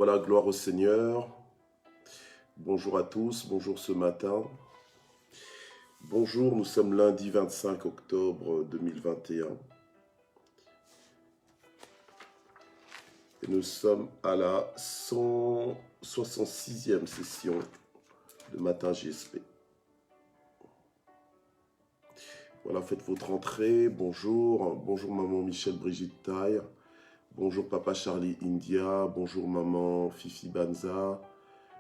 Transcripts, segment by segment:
Voilà, gloire au Seigneur. Bonjour à tous, bonjour ce matin. Bonjour, nous sommes lundi 25 octobre 2021. Et nous sommes à la 166e session de Matin JSP. Voilà, faites votre entrée. Bonjour, bonjour maman Michel Brigitte Taille. Bonjour papa Charlie India. Bonjour maman Fifi Banza.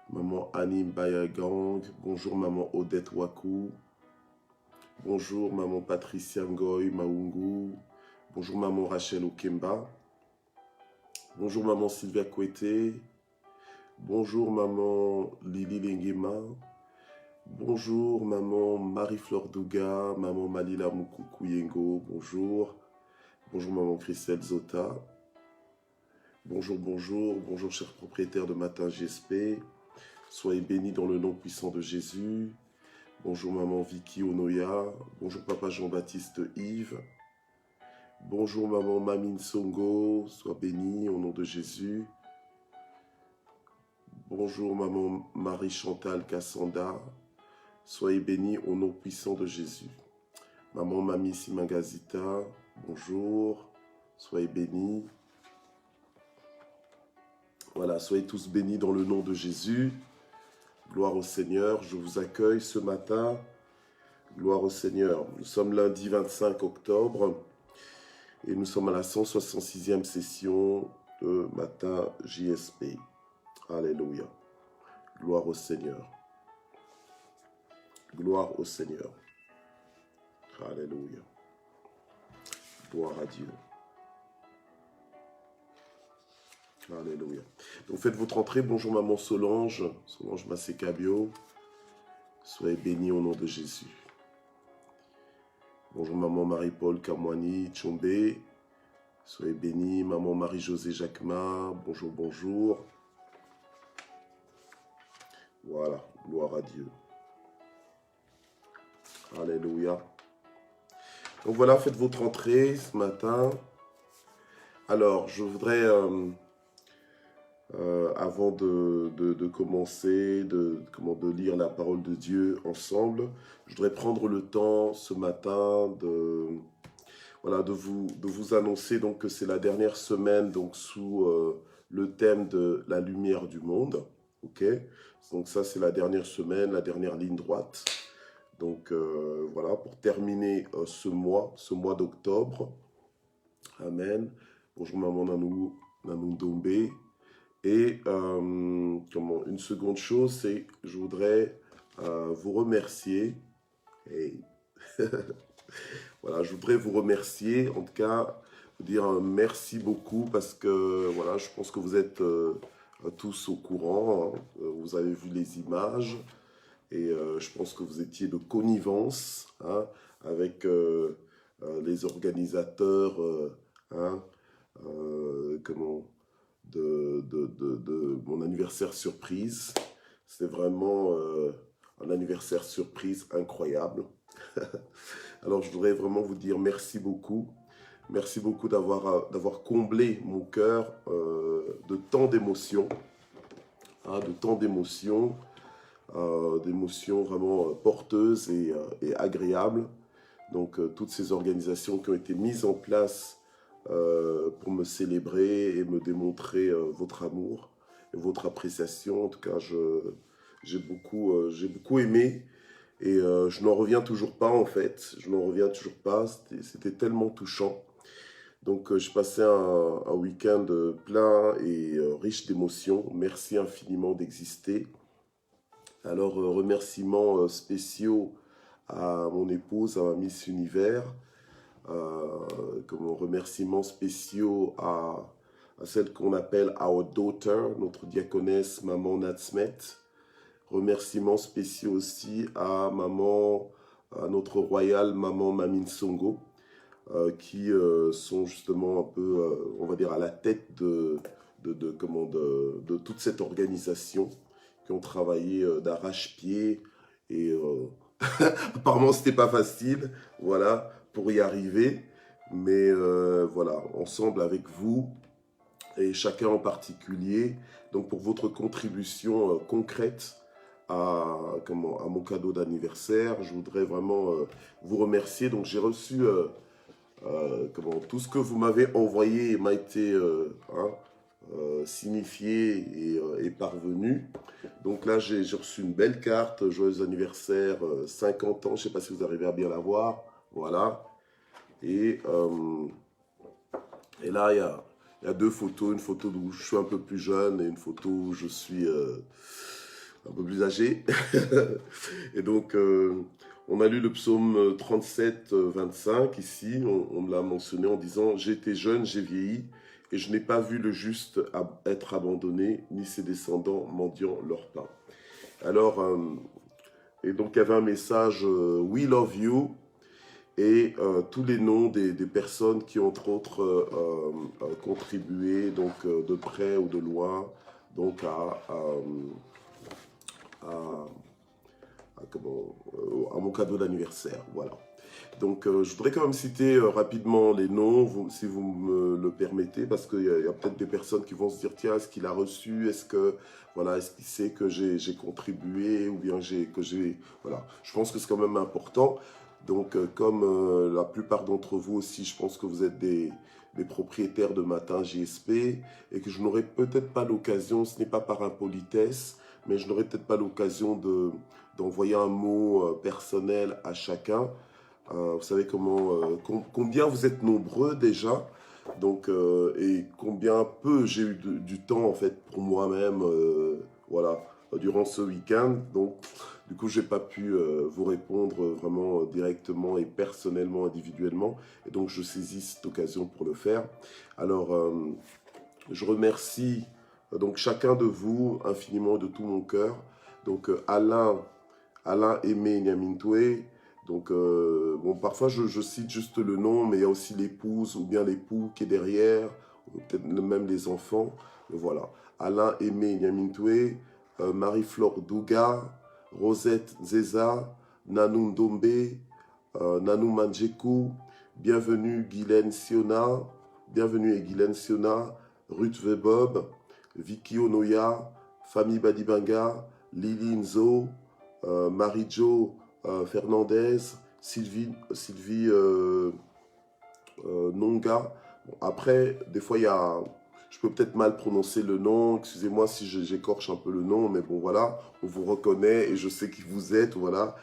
Maman Annie Bayagang. Bonjour maman Odette Wakou. Bonjour maman Patricia Ngoy Maungu. Bonjour maman Rachel Okemba. Bonjour maman Sylvia Kouete. Bonjour maman Lili Lengema. Bonjour maman Marie-Flore Douga. Maman Malila Mukukuyengo. Bonjour. Bonjour maman Christelle Zota. Bonjour, bonjour. Bonjour chers propriétaires de Matin GSP. Soyez bénis dans le nom puissant de Jésus. Bonjour maman Vicky Onoya. Bonjour papa Jean-Baptiste Yves. Bonjour maman Mamine Songo. Sois bénie au nom de Jésus. Bonjour maman Marie-Chantal Kassanda. Soyez bénie au nom puissant de Jésus. Maman Mami Simangazita. Bonjour. Soyez bénis. Voilà, soyez tous bénis dans le nom de Jésus. Gloire au Seigneur, je vous accueille ce matin. Gloire au Seigneur. Nous sommes lundi 25 octobre et nous sommes à la 166e session de Matin JSP. Alléluia. Gloire au Seigneur. Gloire au Seigneur. Alléluia. Gloire à Dieu. Alléluia. Donc faites votre entrée. Bonjour maman Solange. Solange Massécabio. Soyez bénis au nom de Jésus. Bonjour maman Marie-Paul Kamwani Tchombe. Soyez bénis. Maman Marie-Josée Jacquemin. Bonjour, bonjour. Voilà. Gloire à Dieu. Alléluia. Donc voilà, faites votre entrée ce matin. Alors, je voudrais... avant de commencer, de lire la parole de Dieu ensemble, je voudrais prendre le temps ce matin de vous annoncer donc que c'est la dernière semaine donc sous le thème de la lumière du monde. Ok, donc ça c'est la dernière semaine, la dernière ligne droite. Donc voilà, pour terminer ce mois d'octobre. Amen. Bonjour maman Nanou Dombe. Et une seconde chose, c'est que je voudrais vous remercier. Et voilà, je voudrais vous remercier, en tout cas, vous dire merci beaucoup parce que voilà, je pense que vous êtes tous au courant, hein, vous avez vu les images et je pense que vous étiez de connivence hein, avec les organisateurs, de mon anniversaire surprise. C'était vraiment un anniversaire surprise incroyable. Alors je voudrais vraiment vous dire merci beaucoup. Merci beaucoup d'avoir comblé mon cœur de tant d'émotions. Hein, de tant d'émotions. D'émotions vraiment porteuses et agréables. Donc toutes ces organisations qui ont été mises en place pour me célébrer et me démontrer votre amour et votre appréciation. En tout cas, j'ai beaucoup aimé et je n'en reviens toujours pas en fait. Je n'en reviens toujours pas. C'était tellement touchant. Donc, j'ai passé un week-end plein et riche d'émotions. Merci infiniment d'exister. Alors, remerciements spéciaux à mon épouse, à ma Miss Univers. Comme remerciements spéciaux à celle qu'on appelle Our Daughter, notre diaconesse maman Natsmet. Remerciements spéciaux aussi à notre royale maman Mamine Songo, qui sont justement un peu, on va dire, à la tête de toute cette organisation, qui ont travaillé d'arrache-pied et apparemment c'était pas facile, voilà, pour y arriver, mais voilà, ensemble avec vous, et chacun en particulier, donc pour votre contribution concrète à mon cadeau d'anniversaire. Je voudrais vraiment vous remercier. Donc j'ai reçu tout ce que vous m'avez envoyé m'a été signifié et parvenu. Donc là, j'ai reçu une belle carte, joyeux anniversaire, 50 ans, je ne sais pas si vous arrivez à bien la voir, voilà. Et là, il y a deux photos, une photo où je suis un peu plus jeune et une photo où je suis un peu plus âgé. Et donc, on a lu le psaume 37, 25 ici, on me l'a mentionné en disant « J'ai été jeune, j'ai vieilli, et je n'ai pas vu le juste être abandonné, ni ses descendants mendiant leur pain. » Alors, et donc il y avait un message « We love you » et tous les noms des personnes qui ont entre autres contribué donc de près ou de loin donc à mon cadeau d'anniversaire, voilà. Donc, je voudrais quand même citer rapidement les noms, si vous me le permettez, parce qu'il y a peut-être des personnes qui vont se dire, tiens, est-ce qu'il a reçu, est-ce qu'il sait que j'ai contribué, ou bien voilà. Je pense que c'est quand même important. Donc, comme la plupart d'entre vous aussi, je pense que vous êtes des propriétaires de Matin JSP, et que je n'aurai peut-être pas l'occasion, ce n'est pas par impolitesse, mais je n'aurai peut-être pas l'occasion d'envoyer un mot personnel à chacun. Vous savez combien vous êtes nombreux déjà, donc et combien peu j'ai eu du temps en fait pour moi-même, voilà, durant ce week-end. Donc du coup j'ai pas pu vous répondre vraiment directement et personnellement, individuellement, et donc je saisis cette occasion pour le faire. Alors je remercie donc chacun de vous infiniment de tout mon cœur. Donc Alain Aimé Niamintoué. Donc, bon, parfois je cite juste le nom, mais il y a aussi l'épouse ou bien l'époux qui est derrière, ou peut-être même les enfants. Mais voilà. Alain Aimé Niamintoué, Marie-Flore Douga, Rosette Zeza, Nanou Ndombe, Nanou Manjekou, bienvenue Guylaine Siona, Ruth Vebob, Vicky Onoya, Famille Badibanga, Lily Nzo, Marie-Jo Fernandez, Sylvie Nonga. Bon, après, des fois, je peux peut-être mal prononcer le nom. Excusez-moi si j'écorche un peu le nom, mais bon, voilà, on vous reconnaît et je sais qui vous êtes, voilà.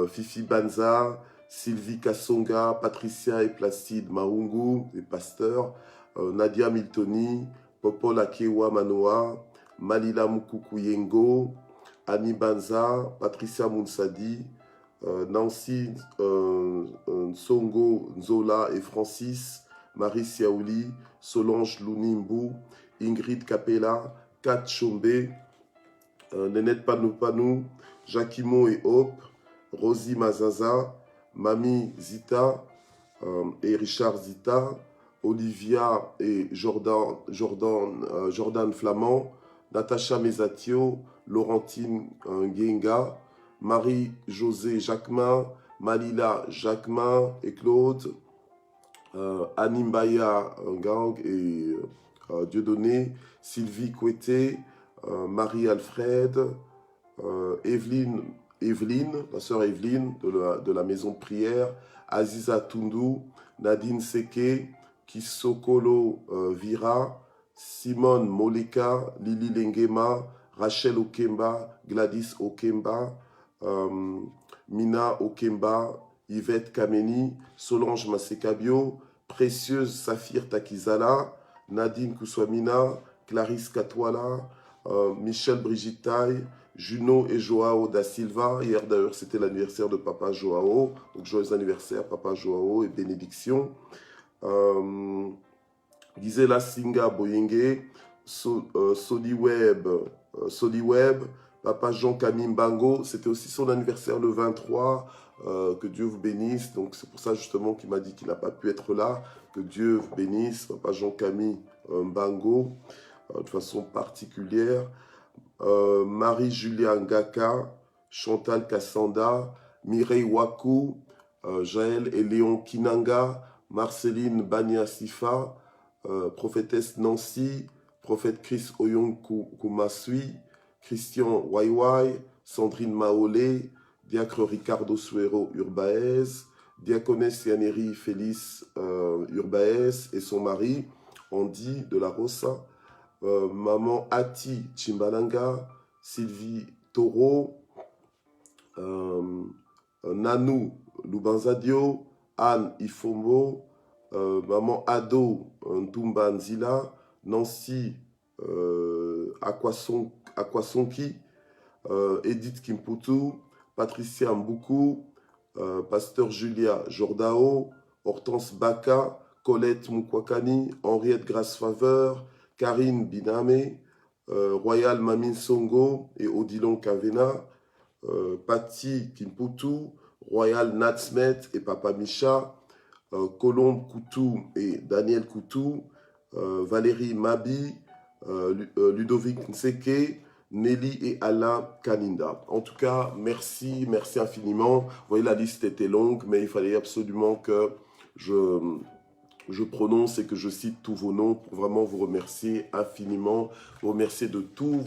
Fifi Banza, Sylvie Kassonga, Patricia et Placide Maungu, les pasteurs, Nadia Miltoni, Popol Akewa Manoa, Malila Mukukuyengo, Annie Banza, Patricia Mounsadi, Nancy Nsongo Nzola et Francis, Marie Siaouli, Solange Lounimbu, Ingrid Capella, Kat Chombe, Nenette Panou, Jacquimo et Hope, Rosie Mazaza, Mami Zita et Richard Zita, Olivia et Jordan Flamand, Natacha Mesatio, Laurentine Ngenga, Marie-Josée Jacquemin, Malila Jacquemin et Claude, Animbaya Gang et Dieudonné, Sylvie Coueté, Marie-Alfred, Evelyne, la sœur Evelyne de la maison de prière, Aziza Tundu, Nadine Seke, Kisokolo Vira, Simone Moleka, Lili Lengema, Rachel Okemba, Gladys Okemba, Mina Okemba, Yvette Kameni, Solange Masekabio, Précieuse Saphir Takizala, Nadine Kouswamina, Clarisse Katwala, Michel Brigitte Taille, Juno et Joao da Silva. Hier d'ailleurs c'était l'anniversaire de Papa Joao, donc joyeux anniversaire Papa Joao et bénédiction. Gisela Singa Boyenge, Soliweb, Papa Jean Camille Mbango, c'était aussi son anniversaire le 23, que Dieu vous bénisse. Donc c'est pour ça justement qu'il m'a dit qu'il n'a pas pu être là, que Dieu vous bénisse, Papa Jean Camille Mbango, de façon particulière. Marie-Julia Ngaka, Chantal Kassanda, Mireille Wakou, Jaël et Léon Kinanga, Marceline Bania Sifa, prophétesse Nancy, prophète Chris Oyong Koumasui, Christian Waiwai, Sandrine Maolé, diacre Ricardo Suero Urbaez, diaconesse Yaneri Félix Urbaez et son mari, Andy de la Rosa, maman Ati Chimbalanga, Sylvie Toro, Nanou Lubanzadio, Anne Ifomo, maman Ado Ntumba Nzila, Nancy Akwasonki, Edith Kimputu, Patricia Mboukou, pasteur Julia Jordao, Hortense Baka, Colette Moukwakani, Henriette Grace Faveur, Karine Biname, Royal Mamine Songo et Odilon Kavena, Patti Kimputu, Royal Natsmet et Papa Micha, Colombe Koutou et Daniel Koutou, Valérie Mabi, Ludovic Nseke, Nelly et Alain Kaninda. En tout cas, merci infiniment. Vous voyez, la liste était longue, mais il fallait absolument que je prononce et que je cite tous vos noms pour vraiment vous remercier infiniment, vous remercier de tout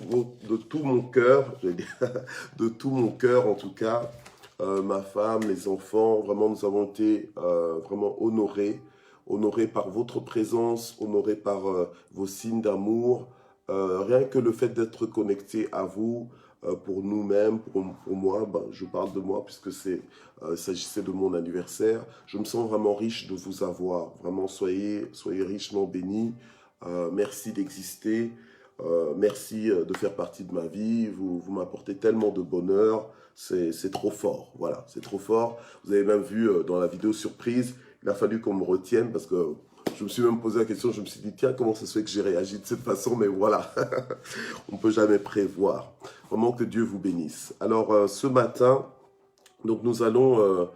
mon cœur, de tout mon cœur en tout cas, ma femme, les enfants, vraiment nous avons été vraiment honorés par votre présence, honorés par vos signes d'amour, rien que le fait d'être connecté à vous, pour nous-mêmes, pour moi, ben, je parle de moi puisque s'agissait de mon anniversaire. Je me sens vraiment riche de vous avoir. Vraiment, soyez richement bénis. Merci d'exister. Merci de faire partie de ma vie. Vous m'apportez tellement de bonheur. C'est trop fort. Voilà, c'est trop fort. Vous avez même vu dans la vidéo surprise, il a fallu qu'on me retienne parce que je me suis même posé la question, je me suis dit, tiens, comment ça se fait que j'ai réagi de cette façon? Mais voilà, on ne peut jamais prévoir. Vraiment que Dieu vous bénisse. Alors, ce matin, donc, nous allons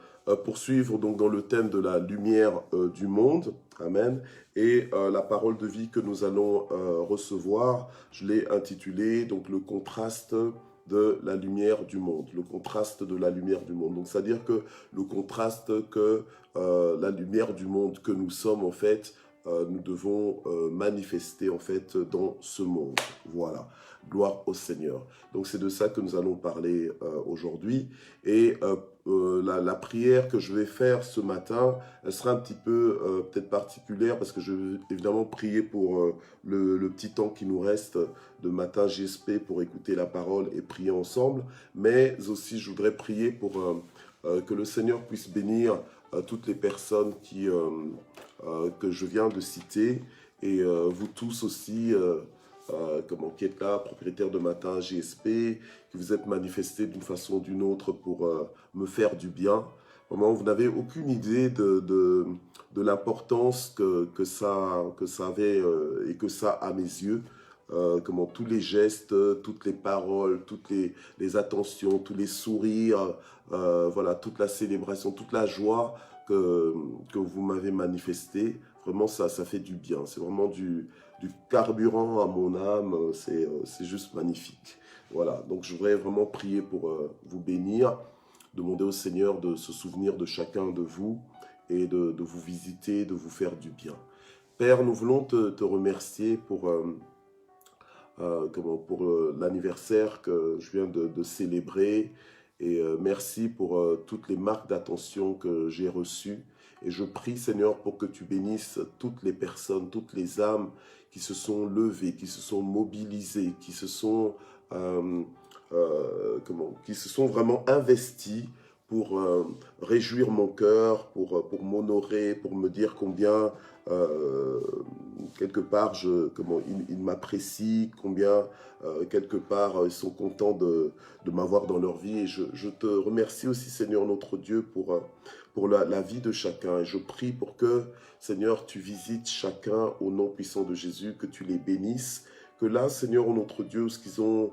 poursuivre donc, dans le thème de la lumière du monde. Amen. Et la parole de vie que nous allons recevoir, je l'ai intitulée donc, le contraste de la lumière du monde, le contraste de la lumière du monde. Donc, c'est-à-dire que le contraste que la lumière du monde que nous sommes, en fait, nous devons manifester, en fait, dans ce monde. Voilà. Gloire au Seigneur. Donc, c'est de ça que nous allons parler aujourd'hui. Et la prière que je vais faire ce matin, elle sera un petit peu peut-être particulière parce que je vais évidemment prier pour le petit temps qui nous reste de matin GSP pour écouter la parole et prier ensemble. Mais aussi, je voudrais prier pour que le Seigneur puisse bénir toutes les personnes que je viens de citer et vous tous aussi qui êtes là, propriétaire de Matin GSP, qui vous êtes manifestés d'une façon ou d'une autre pour me faire du bien. Vraiment, vous n'avez aucune idée de l'importance que ça avait et que ça a à mes yeux. Comment tous les gestes, toutes les paroles, toutes les attentions, tous les sourires, voilà, toute la célébration, toute la joie que vous m'avez manifesté, vraiment ça fait du bien. C'est vraiment du carburant à mon âme, c'est juste magnifique. Voilà, donc je voudrais vraiment prier pour vous bénir, demander au Seigneur de se souvenir de chacun de vous et de vous visiter, de vous faire du bien. Père, nous voulons te remercier pour l'anniversaire que je viens de célébrer. Et merci pour toutes les marques d'attention que j'ai reçues. Et je prie, Seigneur, pour que tu bénisses toutes les personnes, toutes les âmes qui se sont levées, qui se sont mobilisées, qui se sont vraiment investies pour réjouir mon cœur, pour m'honorer, pour me dire combien, quelque part, ils m'apprécient, combien, quelque part, ils sont contents de m'avoir dans leur vie. Et je te remercie aussi, Seigneur notre Dieu, pour la vie de chacun. Et je prie pour que, Seigneur, tu visites chacun au nom puissant de Jésus, que tu les bénisses, que là, Seigneur notre Dieu, ce qu'ils ont...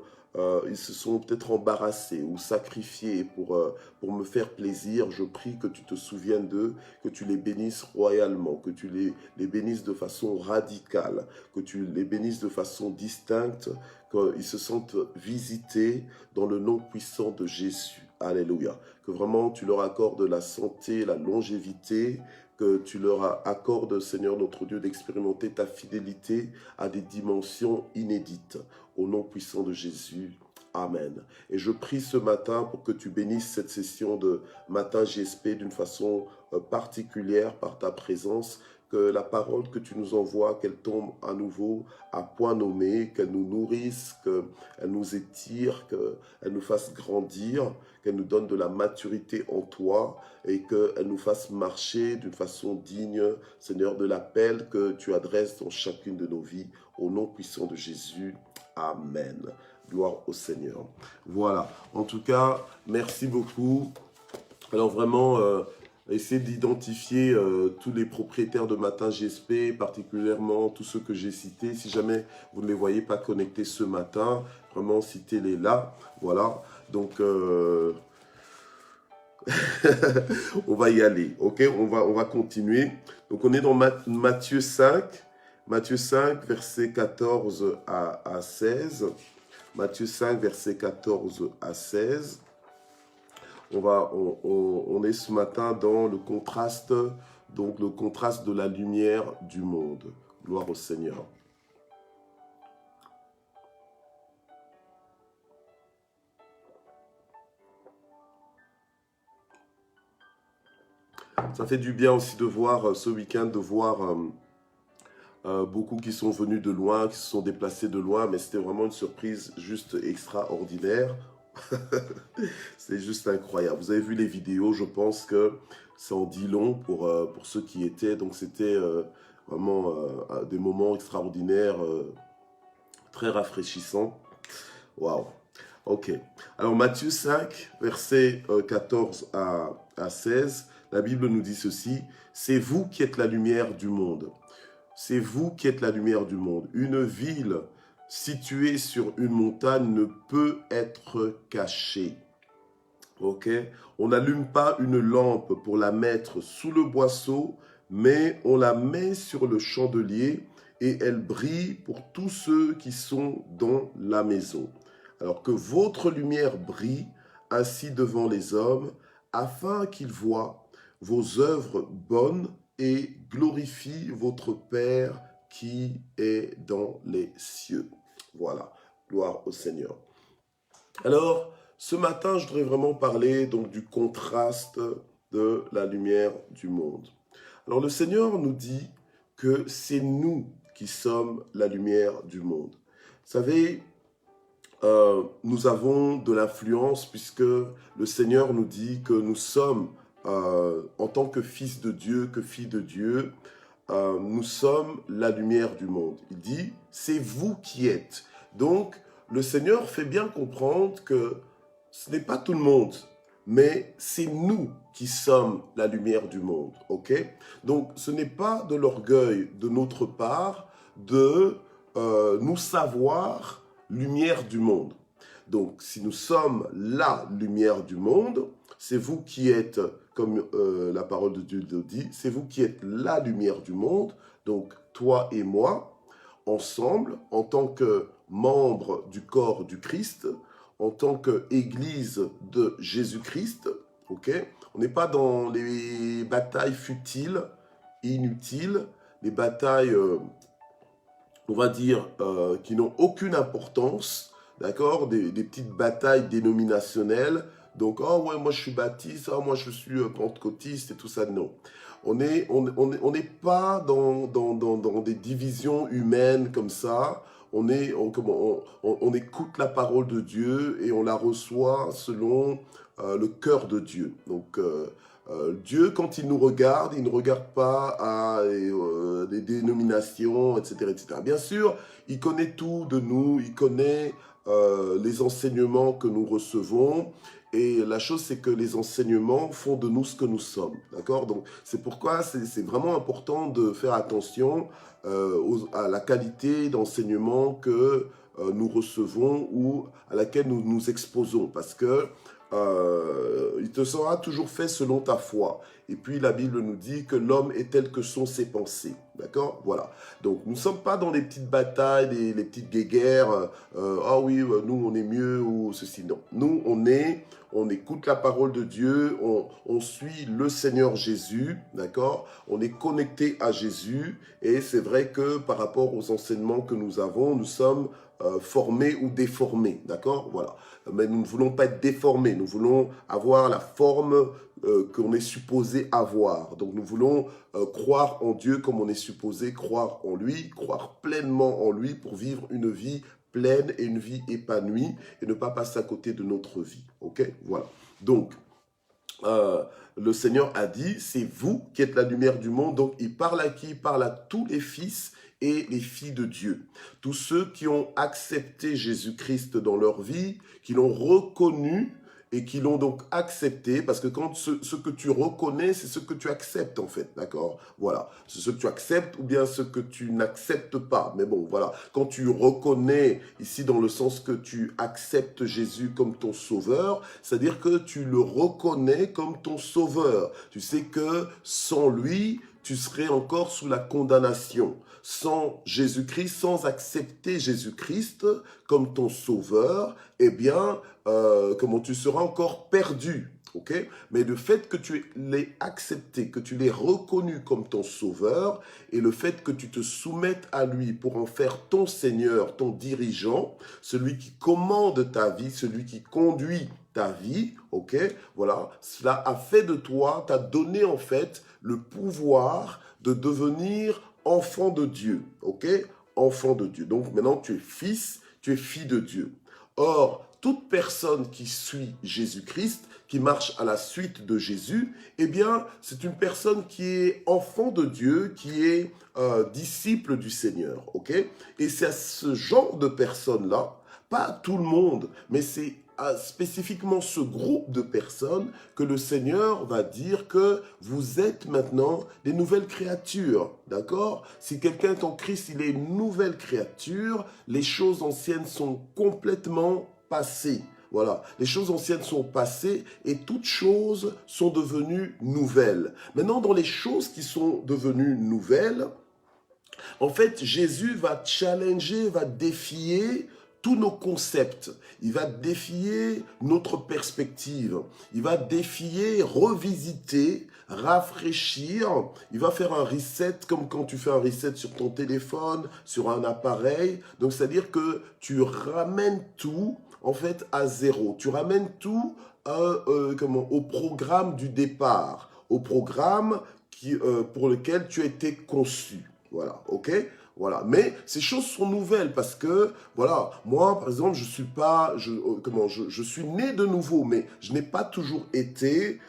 ils se sont peut-être embarrassés ou sacrifiés pour me faire plaisir. Je prie que tu te souviennes d'eux, que tu les bénisses royalement, que tu les bénisses de façon radicale, que tu les bénisses de façon distincte, qu'ils se sentent visités dans le nom puissant de Jésus. Alléluia. Que vraiment tu leur accordes la santé, la longévité, que tu leur accordes, Seigneur notre Dieu, d'expérimenter ta fidélité à des dimensions inédites. Au nom puissant de Jésus. Amen. Et je prie ce matin pour que tu bénisses cette session de matin GSP d'une façon particulière par ta présence, que la parole que tu nous envoies, qu'elle tombe à nouveau à point nommé, qu'elle nous nourrisse, qu'elle nous étire, qu'elle nous fasse grandir, qu'elle nous donne de la maturité en toi et qu'elle nous fasse marcher d'une façon digne, Seigneur, de l'appel que tu adresses dans chacune de nos vies. Au nom puissant de Jésus. Amen. Gloire au Seigneur. Voilà. En tout cas, merci beaucoup. Alors vraiment, essayez d'identifier tous les propriétaires de Matin GSP, particulièrement tous ceux que j'ai cités. Si jamais vous ne les voyez pas connectés ce matin, vraiment citez-les là. Voilà. Donc, on va y aller. Ok, on va continuer. Donc, on est dans Matthieu 5. Matthieu 5, versets 14 à 16. Matthieu 5, versets 14 à 16. On est ce matin dans le contraste, donc le contraste de la lumière du monde. Gloire au Seigneur. Ça fait du bien aussi de voir ce week-end, de voir beaucoup qui sont venus de loin, qui se sont déplacés de loin, mais c'était vraiment une surprise juste extraordinaire. C'est juste incroyable. Vous avez vu les vidéos, je pense que ça en dit long pour ceux qui étaient. Donc c'était vraiment des moments extraordinaires, très rafraîchissants. Waouh. Ok. Alors Matthieu 5, versets 14 à 16, la Bible nous dit ceci. C'est vous qui êtes la lumière du monde. C'est vous qui êtes la lumière du monde. Une ville située sur une montagne ne peut être cachée. Ok? On n'allume pas une lampe pour la mettre sous le boisseau, mais on la met sur le chandelier et elle brille pour tous ceux qui sont dans la maison. Alors que votre lumière brille ainsi devant les hommes, afin qu'ils voient vos œuvres bonnes et glorifient votre Père qui est dans les cieux. Voilà, gloire au Seigneur. Alors, ce matin, je voudrais vraiment parler donc du contraste de la lumière du monde. Alors, le Seigneur nous dit que c'est nous qui sommes la lumière du monde. Vous savez, nous avons de l'influence puisque le Seigneur nous dit que nous sommes, en tant que fils de Dieu, que filles de Dieu, nous sommes la lumière du monde. Il dit, c'est vous qui êtes. Donc, le Seigneur fait bien comprendre que ce n'est pas tout le monde, mais c'est nous qui sommes la lumière du monde, ok? Donc, ce n'est pas de l'orgueil de notre part de nous savoir lumière du monde. Donc, si nous sommes la lumière du monde, c'est vous qui êtes, comme la parole de Dieu le dit, c'est vous qui êtes la lumière du monde, donc toi et moi, ensemble, en tant que membres du corps du Christ, en tant qu'Église de Jésus-Christ, ok? On n'est pas dans les batailles futiles, inutiles, les batailles, on va dire, qui n'ont aucune importance, d'accord? Des petites batailles dénominationnelles. Donc, oh ouais, moi je suis baptiste, oh, moi je suis pentecôtiste et tout ça, non. On n'est pas dans des divisions humaines comme ça. On écoute la parole de Dieu et on la reçoit selon le cœur de Dieu. Donc, Dieu, quand il nous regarde, il ne regarde pas à des dénominations, etc., etc. Bien sûr, il connaît tout de nous, il connaît les enseignements que nous recevons. Et la chose, c'est que les enseignements font de nous ce que nous sommes. D'accord? Donc, c'est pourquoi c'est vraiment important de faire attention à la qualité d'enseignement que nous recevons ou à laquelle nous nous exposons. Parce que il te sera toujours fait selon ta foi. Et puis la Bible nous dit que l'homme est tel que sont ses pensées. D'accord? Voilà. Donc nous ne sommes pas dans les petites batailles, les petites guéguerres. Ah oui, nous on est mieux ou ceci. Non. Nous on écoute la parole de Dieu, on suit le Seigneur Jésus, d'accord? On est connecté à Jésus et c'est vrai que par rapport aux enseignements que nous avons, nous sommes formés ou déformés, d'accord? Voilà. Mais nous ne voulons pas être déformés, nous voulons avoir la forme qu'on est supposé avoir. Donc nous voulons croire en Dieu comme on est supposé croire en lui, croire pleinement en lui pour vivre une vie pleine et une vie épanouie et ne pas passer à côté de notre vie. Ok? Voilà. Donc, le Seigneur a dit, c'est vous qui êtes la lumière du monde. Donc, il parle à qui? Il parle à tous les fils et les filles de Dieu. Tous ceux qui ont accepté Jésus-Christ dans leur vie, qui l'ont reconnu et qui l'ont donc accepté, parce que quand ce que tu reconnais, c'est ce que tu acceptes en fait, d'accord? Voilà, c'est ce que tu acceptes ou bien ce que tu n'acceptes pas. Mais bon, voilà, quand tu reconnais, ici dans le sens que tu acceptes Jésus comme ton sauveur, c'est-à-dire que tu le reconnais comme ton sauveur. Tu sais que sans lui, tu serais encore sous la condamnation. Sans Jésus-Christ, sans accepter Jésus-Christ comme ton sauveur, eh bien, comment tu seras encore perdu. Okay? Mais le fait que tu l'aies accepté, que tu l'aies reconnu comme ton sauveur, et le fait que tu te soumettes à lui pour en faire ton Seigneur, ton dirigeant, celui qui commande ta vie, celui qui conduit ta vie, ok, voilà, cela a fait de toi, t'a donné en fait le pouvoir de devenir enfant de Dieu, ok, enfant de Dieu. Donc maintenant tu es fils, tu es fille de Dieu. Or, toute personne qui suit Jésus-Christ, qui marche à la suite de Jésus, eh bien, c'est une personne qui est enfant de Dieu, qui est disciple du Seigneur, ok? Et c'est à ce genre de personnes-là, pas à tout le monde, mais c'est spécifiquement ce groupe de personnes que le Seigneur va dire que vous êtes maintenant des nouvelles créatures, d'accord? Si quelqu'un est en Christ, il est une nouvelle créature, les choses anciennes sont complètement passées. Voilà, les choses anciennes sont passées et toutes choses sont devenues nouvelles. Maintenant, dans les choses qui sont devenues nouvelles, en fait, Jésus va challenger, va défier tous nos concepts. Il va défier notre perspective. Il va défier, revisiter, rafraîchir. Il va faire un reset comme quand tu fais un reset sur ton téléphone, sur un appareil. Donc, c'est-à-dire que tu ramènes tout en fait à zéro. Tu ramènes tout au programme du départ, au programme pour lequel tu as été conçu. Voilà, ok? Voilà, mais ces choses sont nouvelles parce que, voilà, moi, par exemple, je suis pas, je suis né de nouveau, mais je n'ai pas toujours été,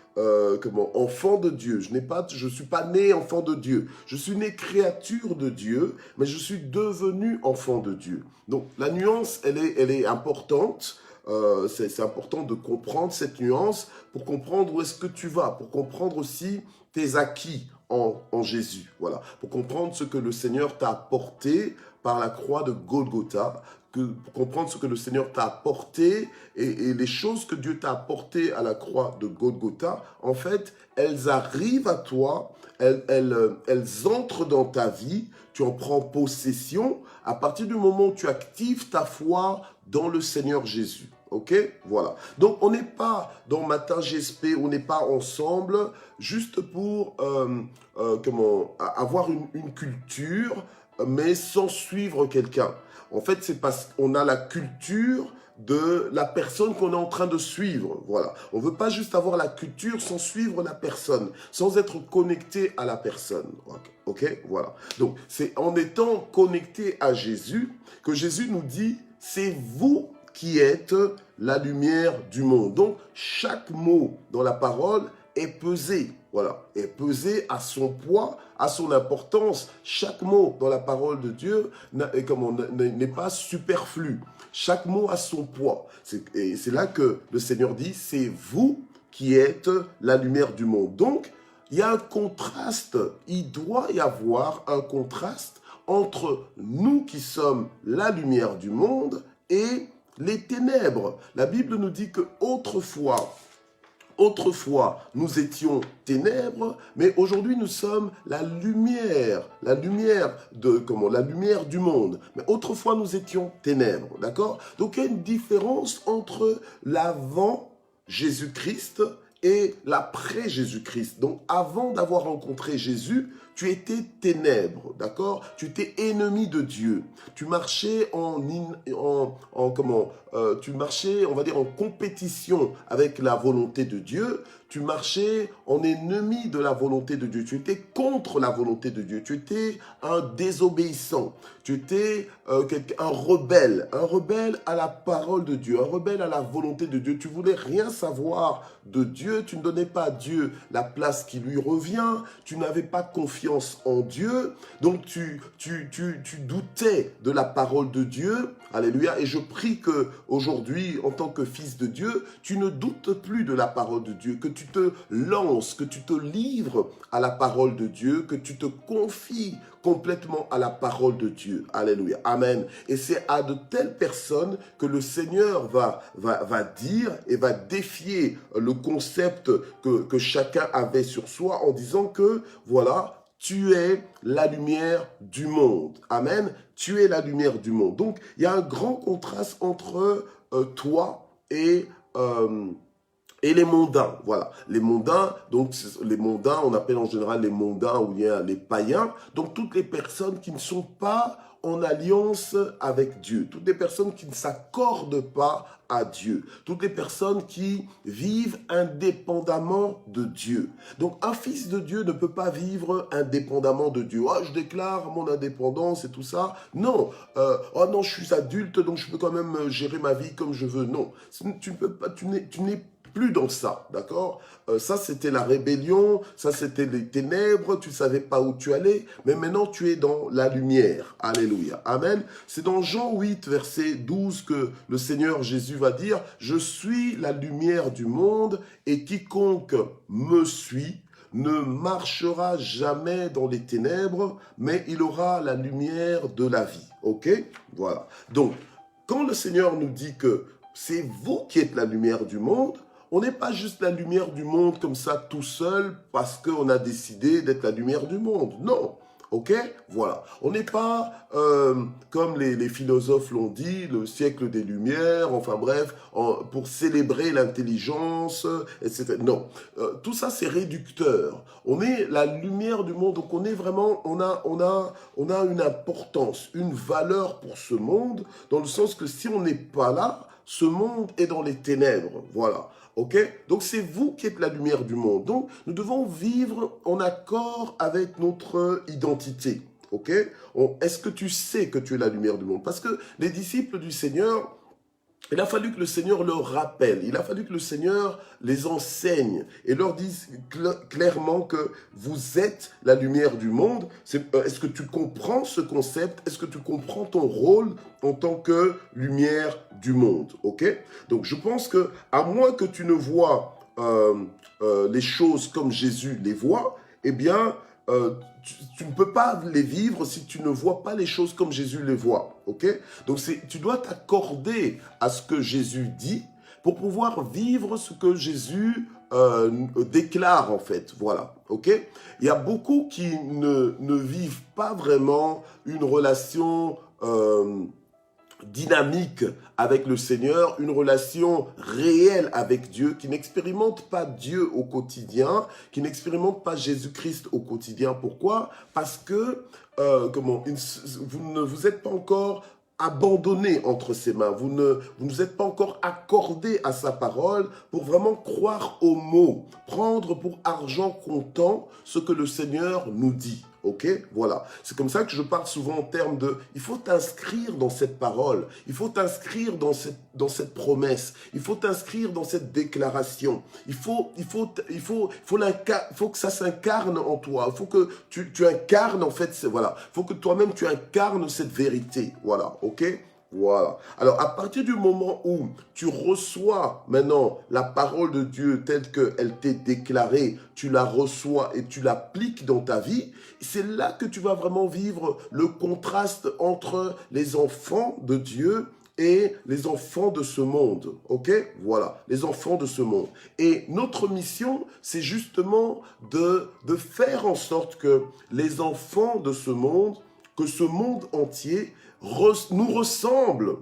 enfant de Dieu. Je suis pas né enfant de Dieu. Je suis né créature de Dieu, mais je suis devenu enfant de Dieu. Donc, la nuance, elle est importante. C'est important de comprendre cette nuance pour comprendre où est-ce que tu vas, pour comprendre aussi tes acquis en Jésus, voilà, pour comprendre ce que le Seigneur t'a apporté par la croix de Golgotha, pour comprendre ce que le Seigneur t'a apporté et les choses que Dieu t'a apportées à la croix de Golgotha, en fait, elles arrivent à toi, elles entrent dans ta vie, tu en prends possession à partir du moment où tu actives ta foi dans le Seigneur Jésus. Ok, voilà. Donc, on n'est pas dans Matin GSP, on n'est pas ensemble juste pour avoir une culture, mais sans suivre quelqu'un. En fait, c'est parce qu'on a la culture de la personne qu'on est en train de suivre. Voilà. On ne veut pas juste avoir la culture sans suivre la personne, sans être connecté à la personne. Ok, voilà. Donc, c'est en étant connecté à Jésus que Jésus nous dit, c'est vous qui êtes la lumière du monde. Donc, chaque mot dans la parole est pesé. Voilà, est pesé à son poids, à son importance. Chaque mot dans la parole de Dieu n'est pas superflu. Chaque mot a son poids. Et c'est là que le Seigneur dit, c'est vous qui êtes la lumière du monde. Donc, il y a un contraste. Il doit y avoir un contraste entre nous qui sommes la lumière du monde et les ténèbres. La Bible nous dit que autrefois, Autrefois, nous étions ténèbres, mais aujourd'hui, nous sommes la lumière la lumière du monde. Mais autrefois, nous étions ténèbres, d'accord? Donc, il y a une différence entre l'avant Jésus-Christ et l'après Jésus-Christ. Donc, avant d'avoir rencontré Jésus, tu étais ténèbres, d'accord? Tu étais ennemi de Dieu. Tu marchais tu marchais, on va dire, en compétition avec la volonté de Dieu. Tu marchais en ennemi de la volonté de Dieu. Tu étais contre la volonté de Dieu. Tu étais un désobéissant. Tu étais un rebelle à la parole de Dieu, un rebelle à la volonté de Dieu. Tu voulais rien savoir de Dieu. Tu ne donnais pas à Dieu la place qui lui revient. Tu n'avais pas confiance en Dieu. Donc tu doutais de la parole de Dieu. Alléluia. Et je prie que aujourd'hui, en tant que fils de Dieu, tu ne doutes plus de la parole de Dieu, que tu te lances, que tu te livres à la parole de Dieu, que tu te confies complètement à la parole de Dieu. Alléluia. Amen. Et c'est à de telles personnes que le Seigneur va dire et va défier le concept que chacun avait sur soi en disant que, voilà, tu es la lumière du monde. Amen. Tu es la lumière du monde. Donc, il y a un grand contraste entre toi et les mondains. Voilà. Les mondains, donc les mondains, on appelle en général les mondains ou bien les païens. Donc, toutes les personnes qui ne sont pas en alliance avec Dieu. Toutes les personnes qui ne s'accordent pas à Dieu. Toutes les personnes qui vivent indépendamment de Dieu. Donc, un fils de Dieu ne peut pas vivre indépendamment de Dieu. Oh, je déclare mon indépendance et tout ça. Non. Oh non, je suis adulte, donc je peux quand même gérer ma vie comme je veux. Non. Tu ne peux pas, tu n'es plus dans ça, d'accord? Ça, c'était la rébellion, ça, c'était les ténèbres, tu ne savais pas où tu allais, mais maintenant, tu es dans la lumière. Alléluia. Amen. C'est dans Jean 8, verset 12, que le Seigneur Jésus va dire, « Je suis la lumière du monde, et quiconque me suit ne marchera jamais dans les ténèbres, mais il aura la lumière de la vie. » Ok? Voilà. Donc, quand le Seigneur nous dit que c'est vous qui êtes la lumière du monde, on n'est pas juste la lumière du monde comme ça tout seul parce qu'on a décidé d'être la lumière du monde. Non. Ok? Voilà. On n'est pas, comme les philosophes l'ont dit, le siècle des Lumières, enfin bref, pour célébrer l'intelligence, etc. Non. Tout ça, c'est réducteur. On est la lumière du monde, donc on est vraiment, on a une importance, une valeur pour ce monde, dans le sens que si on n'est pas là, ce monde est dans les ténèbres. Voilà. Ok? Donc, c'est vous qui êtes la lumière du monde. Donc, nous devons vivre en accord avec notre identité. Ok? Est-ce que tu sais que tu es la lumière du monde? Parce que les disciples du Seigneur, il a fallu que le Seigneur leur rappelle, il a fallu que le Seigneur les enseigne et leur dise clairement que vous êtes la lumière du monde. Est-ce que tu comprends ce concept? Est-ce que tu comprends ton rôle en tant que lumière du monde? Ok? Donc je pense que, à moins que tu ne vois les choses comme Jésus les voit, eh bien, tu ne peux pas les vivre si tu ne vois pas les choses comme Jésus les voit. Ok? Donc, tu dois t'accorder à ce que Jésus dit pour pouvoir vivre ce que Jésus déclare, en fait. Voilà. Ok? Il y a beaucoup qui ne vivent pas vraiment une relation dynamique avec le Seigneur, une relation réelle avec Dieu, qui n'expérimente pas Dieu au quotidien, qui n'expérimente pas Jésus-Christ au quotidien. Pourquoi? Parce que vous ne vous êtes pas encore abandonné entre ses mains, vous ne vous êtes pas encore accordé à sa parole pour vraiment croire aux mots, prendre pour argent comptant ce que le Seigneur nous dit. Ok, voilà. C'est comme ça que je parle souvent en termes de, il faut t'inscrire dans cette parole, il faut t'inscrire dans cette promesse, il faut t'inscrire dans cette déclaration. Il faut que ça s'incarne en toi. Il faut que tu incarnes en fait, voilà. Il faut que toi-même tu incarnes cette vérité. Voilà, ok. Voilà. Alors, à partir du moment où tu reçois maintenant la parole de Dieu telle qu'elle t'est déclarée, tu la reçois et tu l'appliques dans ta vie, c'est là que tu vas vraiment vivre le contraste entre les enfants de Dieu et les enfants de ce monde. Ok? Voilà, les enfants de ce monde. Et notre mission, c'est justement de faire en sorte que les enfants de ce monde, que ce monde entier nous ressemble.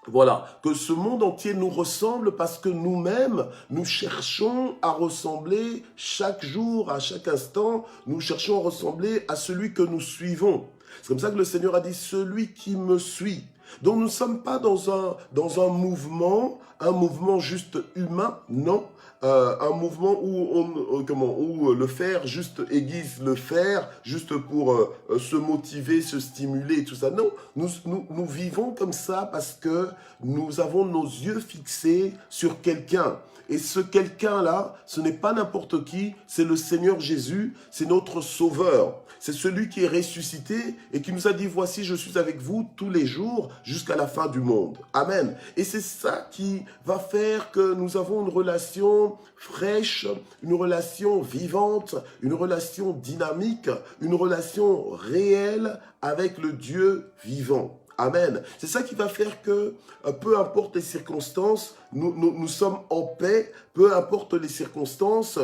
Voilà, que ce monde entier nous ressemble parce que nous-mêmes, nous cherchons à ressembler chaque jour, à chaque instant, nous cherchons à ressembler à celui que nous suivons. C'est comme ça que le Seigneur a dit, celui qui me suit. Donc nous ne sommes pas dans un mouvement juste humain, non. Un mouvement où le fer juste aiguise le fer, juste pour se motiver, se stimuler et tout ça. Non, nous vivons comme ça parce que nous avons nos yeux fixés sur quelqu'un. Et ce quelqu'un-là, ce n'est pas n'importe qui, c'est le Seigneur Jésus, c'est notre Sauveur. C'est celui qui est ressuscité et qui nous a dit, voici, je suis avec vous tous les jours jusqu'à la fin du monde. Amen. Et c'est ça qui va faire que nous avons une relation fraîche, une relation vivante, une relation dynamique, une relation réelle avec le Dieu vivant. Amen. C'est ça qui va faire que, peu importe les circonstances, nous sommes en paix, peu importe les circonstances,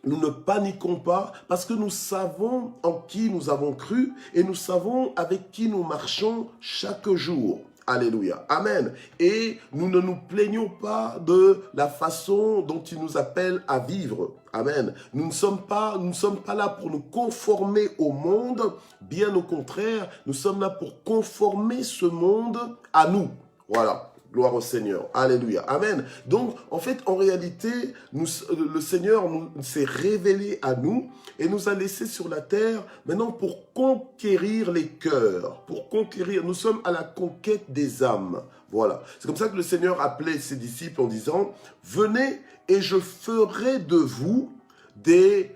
nous ne paniquons pas parce que nous savons en qui nous avons cru et nous savons avec qui nous marchons chaque jour. Alléluia. Amen. Et nous ne nous plaignons pas de la façon dont il nous appelle à vivre. Amen. Nous ne sommes pas là pour nous conformer au monde. Bien au contraire, nous sommes là pour conformer ce monde à nous. Voilà. Gloire au Seigneur. Alléluia. Amen. Donc, en fait, en réalité, le Seigneur s'est révélé à nous et nous a laissés sur la terre maintenant pour conquérir les cœurs. Pour conquérir. Nous sommes à la conquête des âmes. Voilà. C'est comme ça que le Seigneur appelait ses disciples en disant, venez et je ferai de vous des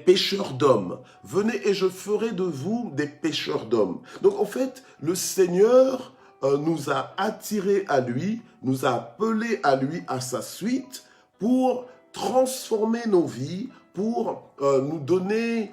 pêcheurs d'hommes. Venez et je ferai de vous des pêcheurs d'hommes. Donc, en fait, le Seigneur nous a attirés à lui, nous a appelés à lui, à sa suite, pour transformer nos vies, pour nous donner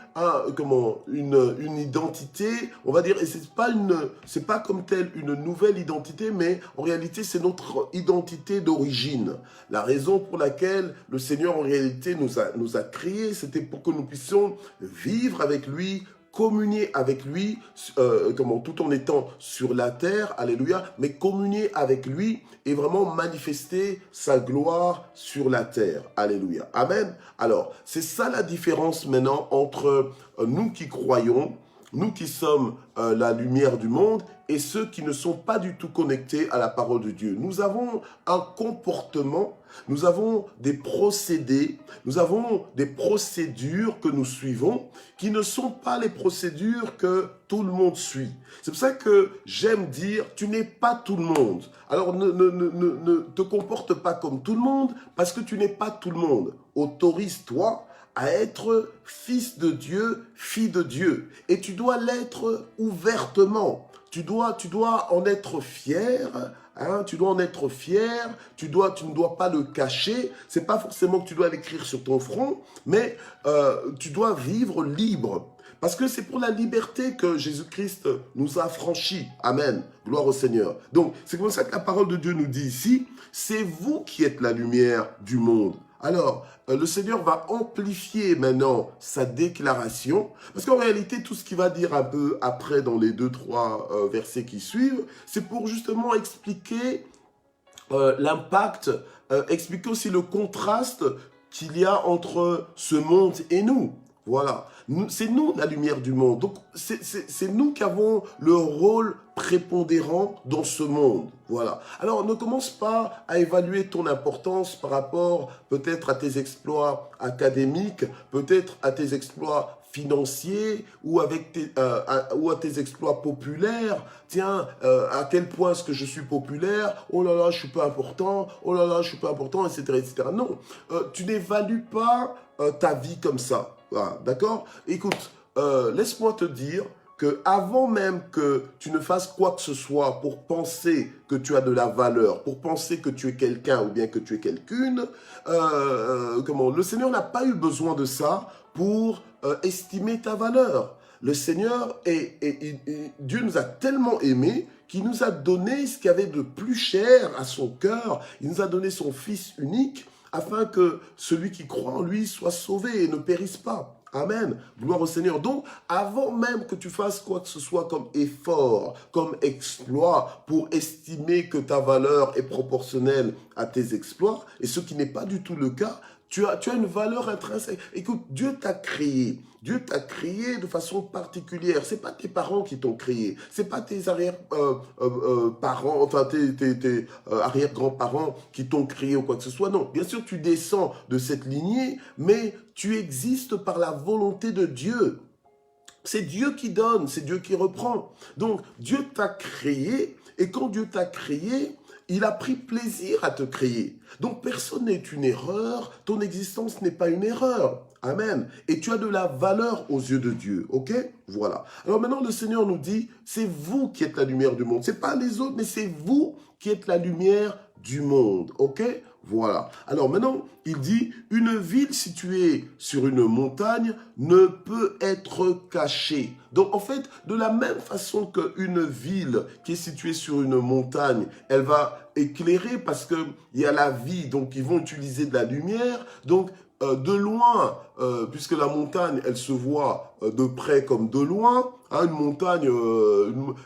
une identité, on va dire, et c'est pas comme telle une nouvelle identité, mais en réalité c'est notre identité d'origine. La raison pour laquelle le Seigneur en réalité nous a créés, c'était pour que nous puissions vivre avec lui, communier avec lui, tout en étant sur la terre, alléluia, mais communier avec lui et vraiment manifester sa gloire sur la terre, alléluia, amen. Alors, c'est ça la différence maintenant entre nous qui croyons, nous qui sommes la lumière du monde et ceux qui ne sont pas du tout connectés à la parole de Dieu. Nous avons un comportement, nous avons des procédés, nous avons des procédures que nous suivons qui ne sont pas les procédures que tout le monde suit. C'est pour ça que j'aime dire, tu n'es pas tout le monde. Alors ne te comporte pas comme tout le monde parce que tu n'es pas tout le monde. Autorise-toi à être fils de Dieu, fille de Dieu. Et tu dois l'être ouvertement. Tu dois en être fier, hein, tu dois en être fier, tu ne dois pas le cacher. C'est pas forcément que tu dois l'écrire sur ton front, mais tu dois vivre libre. Parce que c'est pour la liberté que Jésus-Christ nous a affranchis. Amen. Gloire au Seigneur. Donc, c'est comme ça que la parole de Dieu nous dit ici, c'est vous qui êtes la lumière du monde. Alors, le Seigneur va amplifier maintenant sa déclaration, parce qu'en réalité, tout ce qu'il va dire un peu après dans les 2-3 versets qui suivent, c'est pour justement expliquer l'impact, expliquer aussi le contraste qu'il y a entre ce monde et nous. Voilà, c'est nous la lumière du monde. Donc, c'est nous qui avons le rôle prépondérant dans ce monde. Voilà. Alors, ne commence pas à évaluer ton importance par rapport peut-être à tes exploits académiques, peut-être à tes exploits financiers ou à tes exploits populaires. Tiens, à quel point est-ce que je suis populaire? Oh là là, je suis pas important. Oh là là, je suis pas important, etc., etc. Non, tu n'évalues pas ta vie comme ça. Voilà, d'accord? Écoute, laisse-moi te dire que avant même que tu ne fasses quoi que ce soit pour penser que tu as de la valeur, pour penser que tu es quelqu'un ou bien que tu es quelqu'une, le Seigneur n'a pas eu besoin de ça pour estimer ta valeur. Le Seigneur Dieu nous a tellement aimés qui nous a donné ce qu'il y avait de plus cher à son cœur. Il nous a donné son Fils unique, afin que celui qui croit en lui soit sauvé et ne périsse pas. Amen. Gloire au Seigneur. Donc, avant même que tu fasses quoi que ce soit comme effort, comme exploit, pour estimer que ta valeur est proportionnelle à tes exploits, et ce qui n'est pas du tout le cas, tu as une valeur intrinsèque. Écoute, Dieu t'a créé. Dieu t'a créé de façon particulière. C'est pas tes parents qui t'ont créé. C'est pas tes arrière-parents, enfin tes arrière-grands-parents qui t'ont créé ou quoi que ce soit. Non, bien sûr, tu descends de cette lignée, mais tu existes par la volonté de Dieu. C'est Dieu qui donne, c'est Dieu qui reprend. Donc, Dieu t'a créé, et quand Dieu t'a créé, il a pris plaisir à te créer. Donc, personne n'est une erreur, ton existence n'est pas une erreur. Amen. Et tu as de la valeur aux yeux de Dieu, ok? Voilà. Alors maintenant, le Seigneur nous dit, c'est vous qui êtes la lumière du monde. Ce n'est pas les autres, mais c'est vous qui êtes la lumière du monde, ok? Voilà. Alors maintenant, il dit, une ville située sur une montagne ne peut être cachée. Donc en fait, de la même façon qu'une ville qui est située sur une montagne, elle va éclairer parce qu'il y a la vie, donc ils vont utiliser de la lumière. Donc de loin, puisque la montagne, elle se voit de près comme de loin. Hein, une montagne,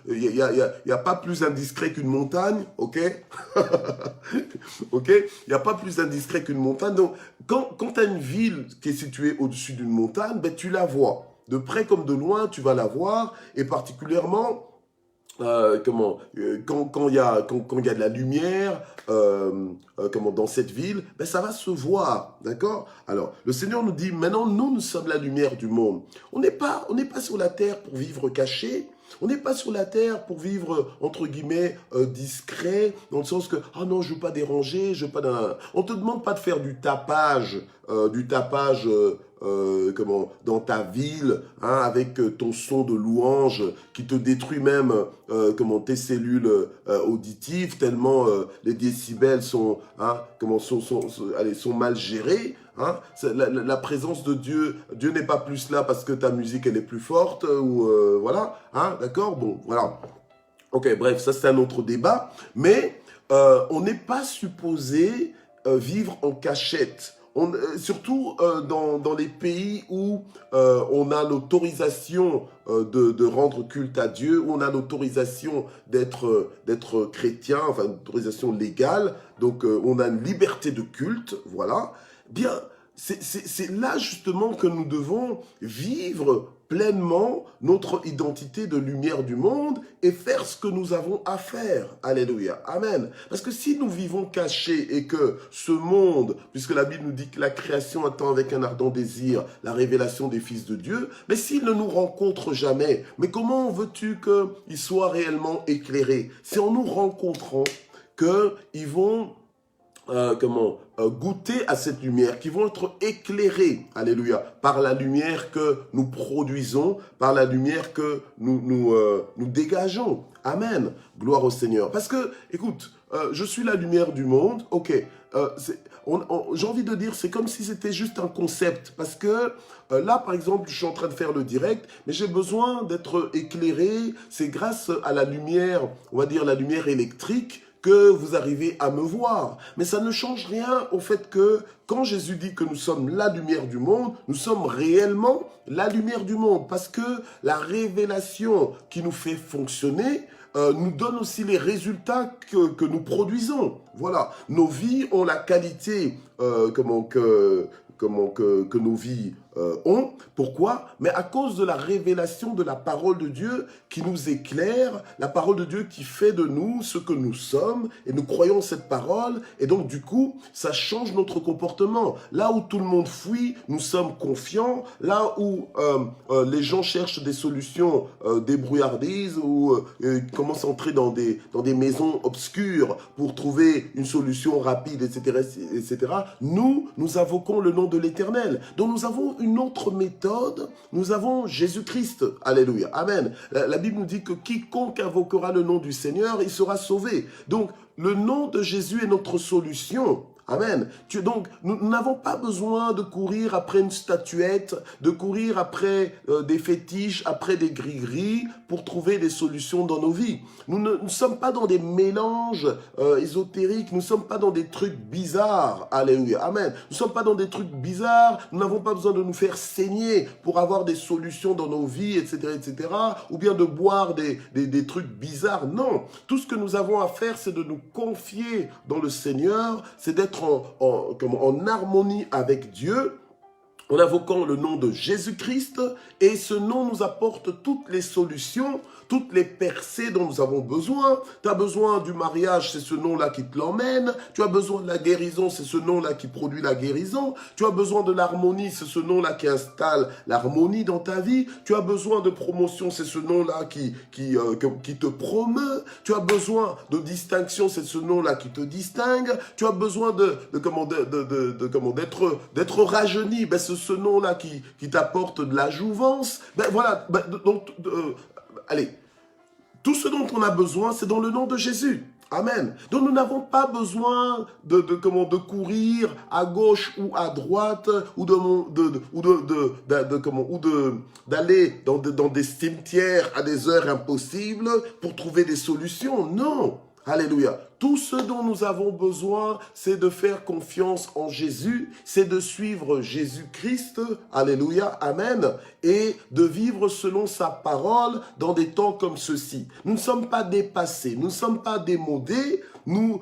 il n'y a pas plus indiscret qu'une montagne, ok? Ok? Il n'y a pas plus indiscret qu'une montagne. Donc, quand tu as une ville qui est située au-dessus d'une montagne, ben, tu la vois. De près comme de loin, tu vas la voir. Et particulièrement, quand il y a de la lumière dans cette ville, ben ça va se voir, d'accord? Alors, le Seigneur nous dit, maintenant, nous sommes la lumière du monde. On n'est pas sur la terre pour vivre caché. On n'est pas sur la terre pour vivre, entre guillemets, discret, dans le sens que, ah non, je ne veux pas déranger, je veux pas... On ne te demande pas de faire du tapage dans ta ville, hein, avec ton son de louange qui te détruit même tes cellules auditives, tellement les décibels sont, hein, sont mal gérés. Hein, la présence de Dieu, Dieu n'est pas plus là parce que ta musique elle est plus forte ou voilà, hein, d'accord, bon, voilà. Ok, bref, ça c'est un autre débat, mais on n'est pas supposé vivre en cachette. Surtout dans les pays où on a l'autorisation de rendre culte à Dieu, où on a l'autorisation d'être chrétien, enfin une autorisation légale, donc on a une liberté de culte, voilà. Bien, c'est là justement que nous devons vivre pleinement notre identité de lumière du monde et faire ce que nous avons à faire. Alléluia. Amen. Parce que si nous vivons cachés et que ce monde, puisque la Bible nous dit que la création attend avec un ardent désir la révélation des fils de Dieu, mais s'ils ne nous rencontrent jamais, mais comment veux-tu qu'ils soient réellement éclairés? C'est en nous rencontrant qu'ils vont goûter à cette lumière, qui vont être éclairés, alléluia, par la lumière que nous produisons, par la lumière que nous dégageons. Amen. Gloire au Seigneur. Parce que, écoute, je suis la lumière du monde, ok, j'ai envie de dire, c'est comme si c'était juste un concept, parce que là, par exemple, je suis en train de faire le direct, mais j'ai besoin d'être éclairé, c'est grâce à la lumière, on va dire la lumière électrique, que vous arrivez à me voir. Mais ça ne change rien au fait que quand Jésus dit que nous sommes la lumière du monde, nous sommes réellement la lumière du monde. Parce que la révélation qui nous fait fonctionner nous donne aussi les résultats que nous produisons. Voilà, nos vies ont la qualité que nos vies ont. Pourquoi? Mais à cause de la révélation de la parole de Dieu qui nous éclaire, la parole de Dieu qui fait de nous ce que nous sommes, et nous croyons cette parole, et donc du coup, ça change notre comportement. Là où tout le monde fuit, nous sommes confiants. Là où les gens cherchent des solutions débrouillardise, ou commencent à entrer dans des maisons obscures pour trouver une solution rapide, etc., etc., nous invoquons le nom de l'Éternel. Donc nous avons une autre méthode, nous avons Jésus-Christ. Alléluia. Amen. La Bible nous dit que quiconque invoquera le nom du Seigneur, il sera sauvé. Donc le nom de Jésus est notre solution. Amen. Donc, nous n'avons pas besoin de courir après une statuette, de courir après des fétiches, après des gris-gris pour trouver des solutions dans nos vies. Nous ne sommes pas dans des mélanges ésotériques, nous ne sommes pas dans des trucs bizarres. Alléluia. Amen. Nous ne sommes pas dans des trucs bizarres, nous n'avons pas besoin de nous faire saigner pour avoir des solutions dans nos vies, etc., etc., ou bien de boire des trucs bizarres. Non. Tout ce que nous avons à faire, c'est de nous confier dans le Seigneur, c'est d'être en harmonie avec Dieu, en invoquant le nom de Jésus-Christ, et ce nom nous apporte toutes les solutions, toutes les percées dont nous avons besoin. Tu as besoin du mariage, c'est ce nom-là qui te l'emmène. Tu as besoin de la guérison, c'est ce nom-là qui produit la guérison. Tu as besoin de l'harmonie, c'est ce nom-là qui installe l'harmonie dans ta vie. Tu as besoin de promotion, c'est ce nom-là qui te promeut. Tu as besoin de distinction, c'est ce nom-là qui te distingue. Tu as besoin d'être rajeuni, ben c'est ce nom-là qui t'apporte de la jouvence. Ben voilà, allez, tout ce dont on a besoin, c'est dans le nom de Jésus. Amen. Donc nous n'avons pas besoin de courir à gauche ou à droite ou d'aller dans des cimetières à des heures impossibles pour trouver des solutions. Non. Alléluia. Tout ce dont nous avons besoin, c'est de faire confiance en Jésus, c'est de suivre Jésus-Christ, alléluia, amen, et de vivre selon sa parole dans des temps comme ceux-ci. Nous ne sommes pas dépassés, nous ne sommes pas démodés, nous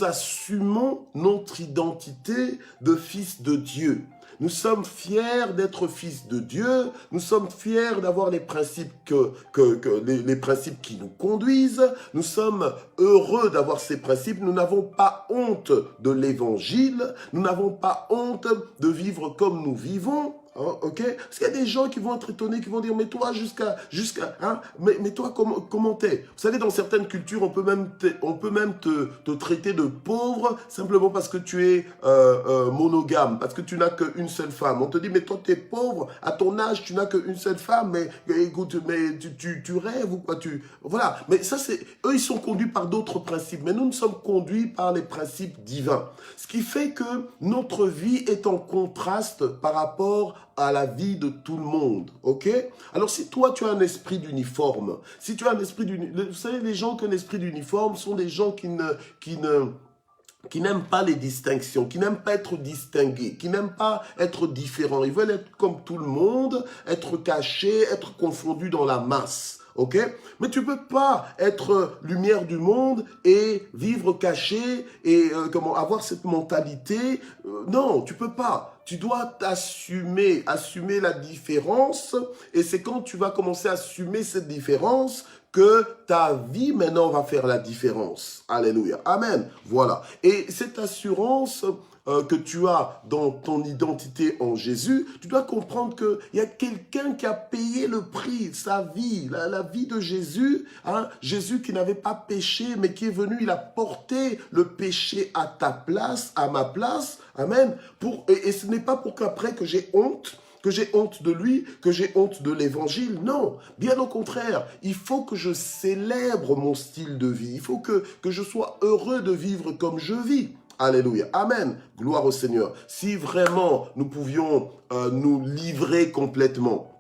assumons notre identité de fils de Dieu. Nous sommes fiers d'être fils de Dieu. Nous sommes fiers d'avoir les principes les principes qui nous conduisent. Nous sommes heureux d'avoir ces principes. Nous n'avons pas honte de l'évangile. Nous n'avons pas honte de vivre comme nous vivons. Oh, ok? Parce qu'il y a des gens qui vont être étonnés, qui vont dire, mais toi, mais toi, comment t'es? Vous savez, dans certaines cultures, on peut même te traiter de pauvre simplement parce que tu es monogame, parce que tu n'as qu'une seule femme. On te dit, mais toi, tu es pauvre, à ton âge, tu n'as qu'une seule femme, mais écoute, mais tu rêves ou quoi, voilà. Mais ça, eux, ils sont conduits par d'autres principes, mais nous sommes conduits par les principes divins. Ce qui fait que notre vie est en contraste par rapport à la vie de tout le monde, ok? Alors, si toi, tu as un esprit d'uniforme, si tu as un esprit d'uniforme, vous savez, les gens qui ont un esprit d'uniforme sont des gens qui n'aiment pas les distinctions, qui n'aiment pas être distingués, qui n'aiment pas être différents. Ils veulent être comme tout le monde, être cachés, être confondus dans la masse. Ok? Mais tu peux pas être lumière du monde et vivre caché et avoir cette mentalité. Non, tu peux pas. Tu dois assumer la différence, et c'est quand tu vas commencer à assumer cette différence que ta vie maintenant va faire la différence. Alléluia. Amen. Voilà. Et cette assurance que tu as dans ton identité en Jésus, tu dois comprendre qu'il y a quelqu'un qui a payé le prix, sa vie, la vie de Jésus, hein, Jésus qui n'avait pas péché, mais qui est venu, il a porté le péché à ta place, à ma place, amen, et ce n'est pas pour qu'après que j'ai honte de lui, que j'ai honte de l'évangile. Non, bien au contraire, il faut que je célèbre mon style de vie, il faut que je sois heureux de vivre comme je vis. Alléluia. Amen. Gloire au Seigneur. Si vraiment nous pouvions nous livrer complètement,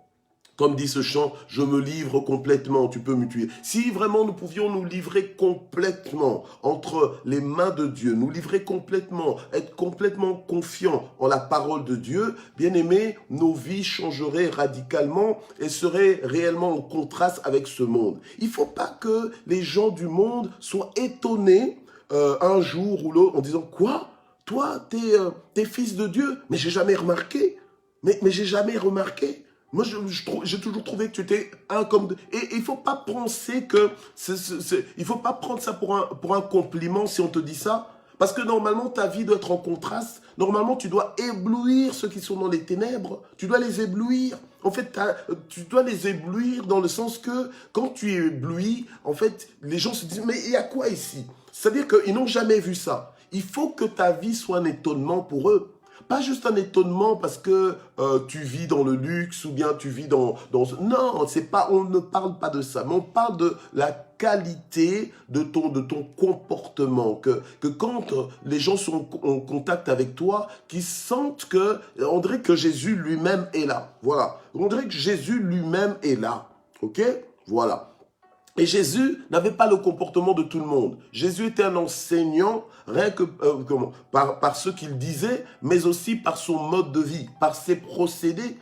comme dit ce chant, je me livre complètement, tu peux me tuer. Si vraiment nous pouvions nous livrer complètement entre les mains de Dieu, nous livrer complètement, être complètement confiants en la parole de Dieu, bien aimés, nos vies changeraient radicalement et seraient réellement en contraste avec ce monde. Il ne faut pas que les gens du monde soient étonnés un jour ou l'autre en disant, quoi? Toi, t'es fils de Dieu? Mais j'ai jamais remarqué. Mais j'ai jamais remarqué. Moi, j'ai toujours trouvé que tu étais un comme deux. Et il faut pas penser que... il faut pas prendre ça pour un compliment si on te dit ça. Parce que normalement, ta vie doit être en contraste. Normalement, tu dois éblouir ceux qui sont dans les ténèbres. Tu dois les éblouir. En fait, tu dois les éblouir dans le sens que quand tu es ébloui, en fait, les gens se disent, mais il y a quoi ici? C'est-à-dire qu'ils n'ont jamais vu ça. Il faut que ta vie soit un étonnement pour eux. Pas juste un étonnement parce que tu vis dans le luxe ou bien tu vis dans... Non, c'est pas, on ne parle pas de ça, mais on parle de la qualité de ton comportement, que quand les gens sont en contact avec toi, qu'ils sentent que, on dirait que Jésus lui-même est là. Voilà. On dirait que Jésus lui-même est là. Ok? Voilà. Et Jésus n'avait pas le comportement de tout le monde. Jésus était un enseignant, rien que par ce qu'il disait, mais aussi par son mode de vie, par ses procédés.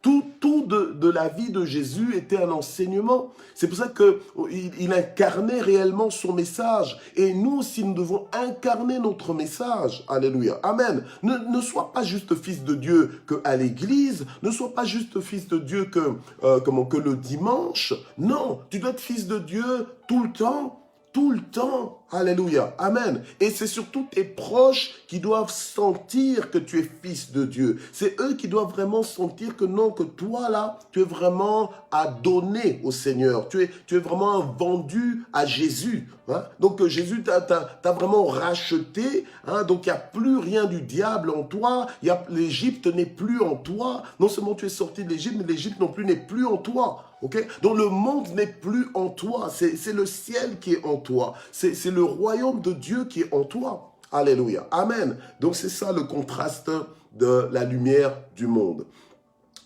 Tout de la vie de Jésus était un enseignement. C'est pour ça qu'il incarnait réellement son message. Et nous aussi, nous devons incarner notre message. Alléluia. Amen. Ne sois pas juste fils de Dieu qu'à l'église. Ne sois pas juste fils de Dieu que le dimanche. Non, tu dois être fils de Dieu tout le temps. Tout le temps. Alléluia. Amen. Et c'est surtout tes proches qui doivent sentir que tu es fils de Dieu. C'est eux qui doivent vraiment sentir que non, que toi là, tu es vraiment à donner au Seigneur. Tu es vraiment vendu à Jésus. Hein? Donc Jésus t'a vraiment racheté. Hein? Donc il n'y a plus rien du diable en toi. L'Égypte n'est plus en toi. Non seulement tu es sorti de l'Égypte, mais l'Égypte non plus n'est plus en toi. Okay? Donc le monde n'est plus en toi. C'est le ciel qui est en toi. C'est le royaume de Dieu qui est en toi. Alléluia. Amen. Donc c'est ça le contraste de la lumière du monde.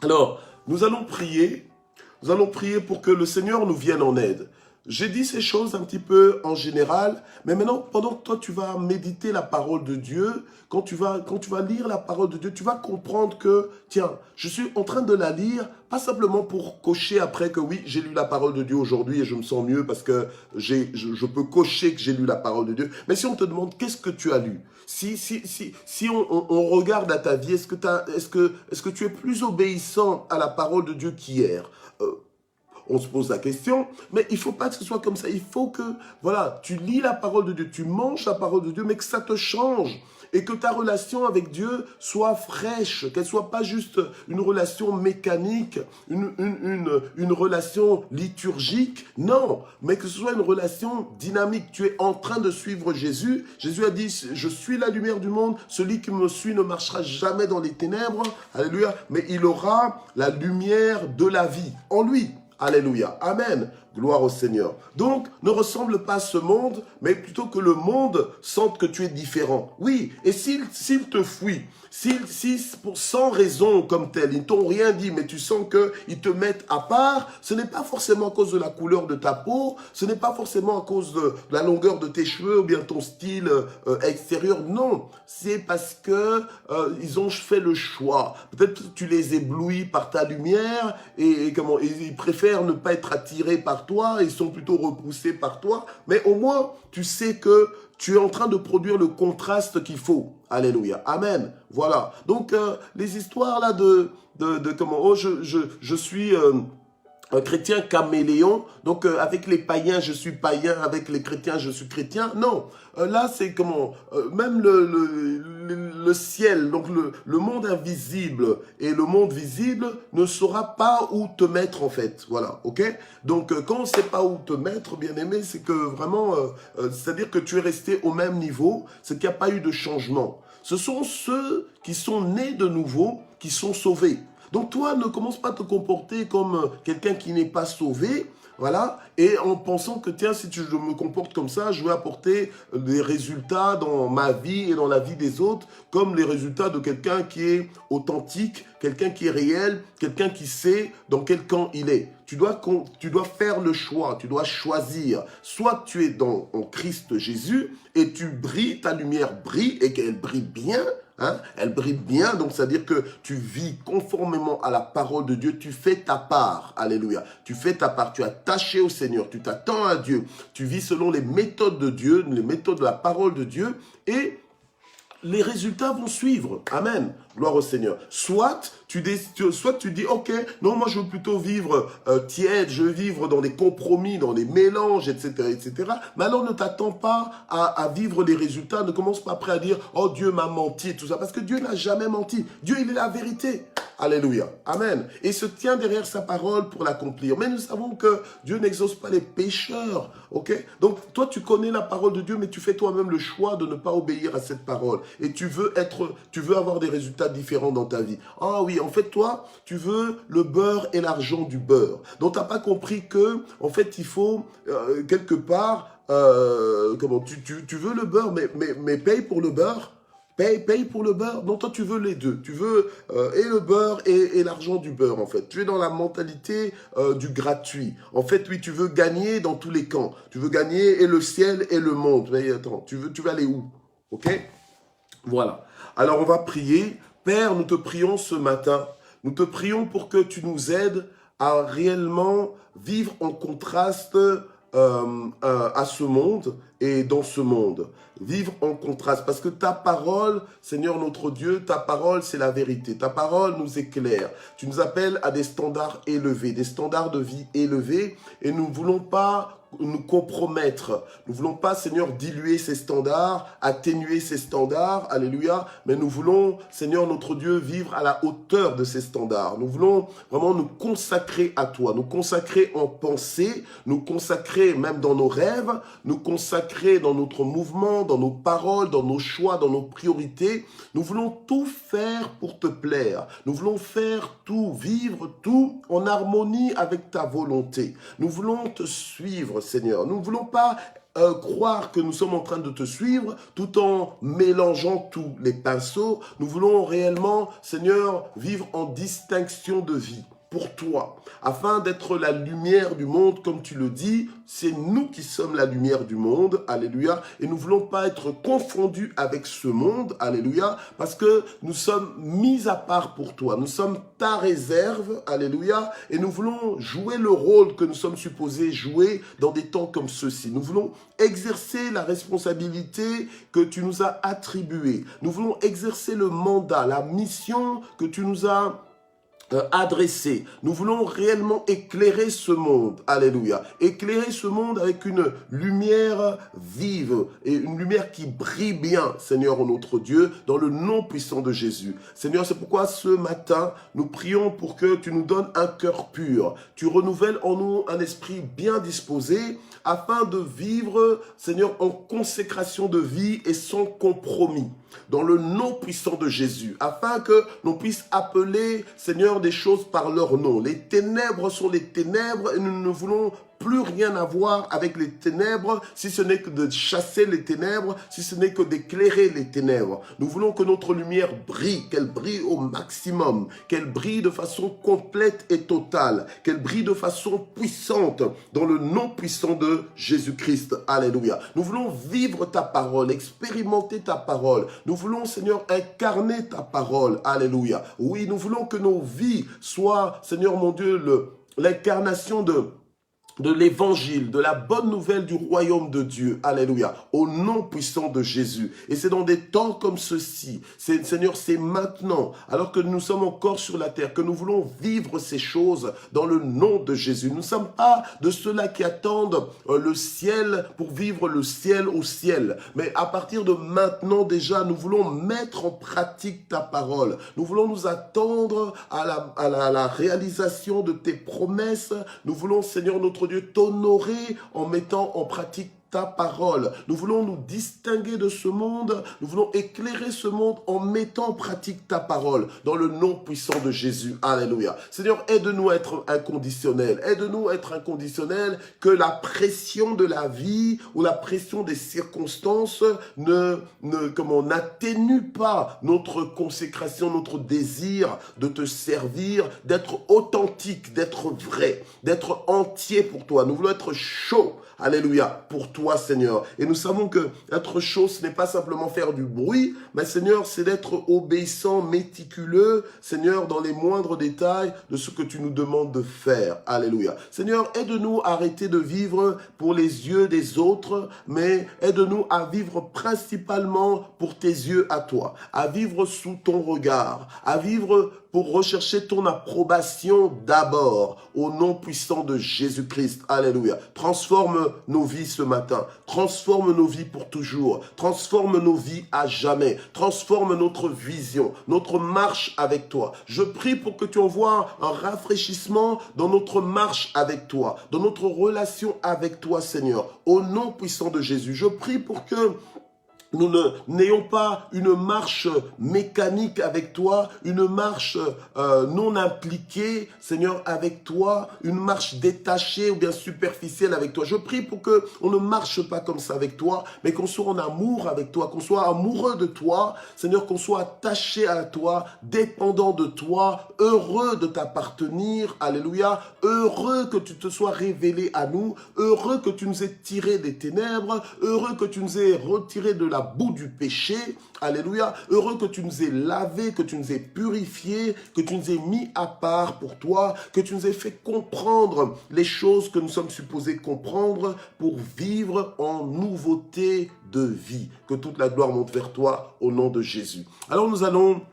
Alors, nous allons prier. Nous allons prier pour que le Seigneur nous vienne en aide. J'ai dit ces choses un petit peu en général, mais maintenant, pendant que toi, tu vas méditer la parole de Dieu, quand tu vas lire la parole de Dieu, tu vas comprendre que, tiens, je suis en train de la lire, pas simplement pour cocher après que oui, j'ai lu la parole de Dieu aujourd'hui et je me sens mieux parce que je peux cocher que j'ai lu la parole de Dieu. Mais si on te demande qu'est-ce que tu as lu, si on regarde à ta vie, est-ce que tu es plus obéissant à la parole de Dieu qu'hier? On se pose la question, mais il ne faut pas que ce soit comme ça. Il faut que, voilà, tu lis la parole de Dieu, tu manges la parole de Dieu, mais que ça te change. Et que ta relation avec Dieu soit fraîche, qu'elle ne soit pas juste une relation mécanique, une relation liturgique. Non, mais que ce soit une relation dynamique. Tu es en train de suivre Jésus. Jésus a dit, je suis la lumière du monde. Celui qui me suit ne marchera jamais dans les ténèbres. Alléluia. Mais il aura la lumière de la vie en lui. Alléluia. Amen. Gloire au Seigneur. Donc, ne ressemble pas à ce monde, mais plutôt que le monde sente que tu es différent. Oui, et s'il te fuit, sans raison comme telle, ils ne t'ont rien dit, mais tu sens qu'ils te mettent à part, ce n'est pas forcément à cause de la couleur de ta peau, ce n'est pas forcément à cause de la longueur de tes cheveux ou bien ton style extérieur. Non, c'est parce que ils ont fait le choix. Peut-être que tu les éblouis par ta lumière et ils préfèrent ne pas être attirés par toi, ils sont plutôt repoussés par toi, mais au moins tu sais que tu es en train de produire le contraste qu'il faut. Alléluia. Amen. Voilà. Donc les histoires là je suis un chrétien caméléon, donc avec les païens je suis païen, avec les chrétiens je suis chrétien. Non, là c'est même le ciel, donc le monde invisible et le monde visible ne saura pas où te mettre en fait. Voilà, ok. Donc quand on ne sait pas où te mettre, bien aimé, c'est que vraiment, c'est-à-dire que tu es resté au même niveau, c'est qu'il n'y a pas eu de changement. Ce sont ceux qui sont nés de nouveau qui sont sauvés. Donc toi, ne commence pas à te comporter comme quelqu'un qui n'est pas sauvé, voilà, et en pensant que tiens, si je me comporte comme ça, je vais apporter des résultats dans ma vie et dans la vie des autres, comme les résultats de quelqu'un qui est authentique, quelqu'un qui est réel, quelqu'un qui sait dans quel camp il est. Tu dois faire le choix, tu dois choisir. Soit tu es en Christ Jésus et tu brilles, ta lumière brille et qu'elle brille bien. Hein? Elle brille bien, donc c'est-à-dire que tu vis conformément à la parole de Dieu, tu fais ta part, alléluia, tu fais ta part, tu es attaché au Seigneur, tu t'attends à Dieu, tu vis selon les méthodes de Dieu, les méthodes de la parole de Dieu, et les résultats vont suivre. Amen. Gloire au Seigneur. Soit tu dis, ok, non, moi je veux plutôt vivre tiède, je veux vivre dans des compromis, dans des mélanges, etc., etc. Mais alors ne t'attends pas à vivre les résultats. Ne commence pas après à dire, oh Dieu m'a menti et tout ça. Parce que Dieu n'a jamais menti. Dieu, il est la vérité. Alléluia. Amen. Et se tient derrière sa parole pour l'accomplir. Mais nous savons que Dieu n'exauce pas les pécheurs. Ok? Donc, toi, tu connais la parole de Dieu, mais tu fais toi-même le choix de ne pas obéir à cette parole. Et tu veux avoir des résultats différents dans ta vie. Ah oui, en fait, toi, tu veux le beurre et l'argent du beurre. Donc, tu n'as pas compris que, en fait, il faut, quelque part, tu veux le beurre, mais paye pour le beurre. Paye pour le beurre. Donc toi, tu veux les deux. Tu veux et le beurre et l'argent du beurre, en fait. Tu es dans la mentalité du gratuit. En fait, oui, tu veux gagner dans tous les camps. Tu veux gagner et le ciel et le monde. Mais attends, tu veux aller où? Ok? Voilà. Alors, on va prier. Père, nous te prions ce matin. Nous te prions pour que tu nous aides à réellement vivre en contraste à ce monde et dans ce monde. Vivre en contraste. Parce que ta parole, Seigneur notre Dieu, ta parole, c'est la vérité. Ta parole nous éclaire. Tu nous appelles à des standards élevés, des standards de vie élevés. Et nous ne voulons pas nous compromettre. Nous ne voulons pas, Seigneur, diluer ces standards, atténuer ces standards, alléluia, mais nous voulons, Seigneur notre Dieu, vivre à la hauteur de ces standards. Nous voulons vraiment nous consacrer à toi, nous consacrer en pensée, nous consacrer même dans nos rêves, nous consacrer dans notre mouvement, dans nos paroles, dans nos choix, dans nos priorités. Nous voulons tout faire pour te plaire. Nous voulons faire tout, vivre tout en harmonie avec ta volonté. Nous voulons te suivre, Seigneur. Nous ne voulons pas croire que nous sommes en train de te suivre tout en mélangeant tous les pinceaux. Nous voulons réellement, Seigneur, vivre en distinction de vie pour toi, afin d'être la lumière du monde, comme tu le dis, c'est nous qui sommes la lumière du monde, alléluia, et nous ne voulons pas être confondus avec ce monde, alléluia, parce que nous sommes mis à part pour toi, nous sommes ta réserve, alléluia, et nous voulons jouer le rôle que nous sommes supposés jouer dans des temps comme ceux-ci. Nous voulons exercer la responsabilité que tu nous as attribuée. Nous voulons exercer le mandat, la mission que tu nous as adressé. Nous voulons réellement éclairer ce monde. Alléluia. Éclairer ce monde avec une lumière vive et une lumière qui brille bien, Seigneur notre Dieu, dans le nom puissant de Jésus. Seigneur, c'est pourquoi ce matin, nous prions pour que tu nous donnes un cœur pur. Tu renouvelles en nous un esprit bien disposé afin de vivre, Seigneur, en consécration de vie et sans compromis. Dans le nom puissant de Jésus, afin que l'on puisse appeler, Seigneur, des choses par leur nom. Les ténèbres sont les ténèbres et nous ne voulons plus rien à voir avec les ténèbres, si ce n'est que de chasser les ténèbres, si ce n'est que d'éclairer les ténèbres. Nous voulons que notre lumière brille, qu'elle brille au maximum, qu'elle brille de façon complète et totale, qu'elle brille de façon puissante dans le nom puissant de Jésus-Christ. Alléluia. Nous voulons vivre ta parole, expérimenter ta parole. Nous voulons, Seigneur, incarner ta parole. Alléluia. Oui, nous voulons que nos vies soient, Seigneur mon Dieu, l'incarnation de l'évangile, de la bonne nouvelle du royaume de Dieu. Alléluia. Au nom puissant de Jésus. Et c'est dans des temps comme ceci, Seigneur, c'est maintenant, alors que nous sommes encore sur la terre, que nous voulons vivre ces choses dans le nom de Jésus. Nous ne sommes pas de ceux-là qui attendent le ciel pour vivre le ciel au ciel. Mais à partir de maintenant déjà, nous voulons mettre en pratique ta parole. Nous voulons nous attendre à la réalisation de tes promesses. Nous voulons, Seigneur, notre Dieu, t'honorer en mettant en pratique ta parole. Nous voulons nous distinguer de ce monde. Nous voulons éclairer ce monde en mettant en pratique ta parole dans le nom puissant de Jésus. Alléluia. Seigneur, aide-nous à être inconditionnels. Aide-nous à être inconditionnels, que la pression de la vie ou la pression des circonstances n'atténue pas notre consécration, notre désir de te servir, d'être authentique, d'être vrai, d'être entier pour toi. Nous voulons être chauds. Alléluia, pour toi, Seigneur. Et nous savons que être chaud, ce n'est pas simplement faire du bruit, mais Seigneur, c'est d'être obéissant, méticuleux, Seigneur, dans les moindres détails de ce que tu nous demandes de faire. Alléluia. Seigneur, aide-nous à arrêter de vivre pour les yeux des autres, mais aide-nous à vivre principalement pour tes yeux à toi, à vivre sous ton regard, à vivre pour rechercher ton approbation d'abord, au nom puissant de Jésus-Christ. Alléluia. Transforme nos vies ce matin. Transforme nos vies pour toujours. Transforme nos vies à jamais. Transforme notre vision, notre marche avec toi. Je prie pour que tu envoies un rafraîchissement dans notre marche avec toi, dans notre relation avec toi, Seigneur. Au nom puissant de Jésus, je prie pour que nous n'ayons pas une marche mécanique avec toi, une marche non impliquée, Seigneur, avec toi, une marche détachée ou bien superficielle avec toi. Je prie pour que on ne marche pas comme ça avec toi, mais qu'on soit en amour avec toi, qu'on soit amoureux de toi, Seigneur, qu'on soit attaché à toi, dépendant de toi, heureux de t'appartenir, alléluia, heureux que tu te sois révélé à nous, heureux que tu nous aies tirés des ténèbres, heureux que tu nous aies retirés de la bout du péché, alléluia, heureux que tu nous aies lavés, que tu nous aies purifiés, que tu nous aies mis à part pour toi, que tu nous aies fait comprendre les choses que nous sommes supposés comprendre pour vivre en nouveauté de vie. Que toute la gloire monte vers toi au nom de Jésus. Alors nous allons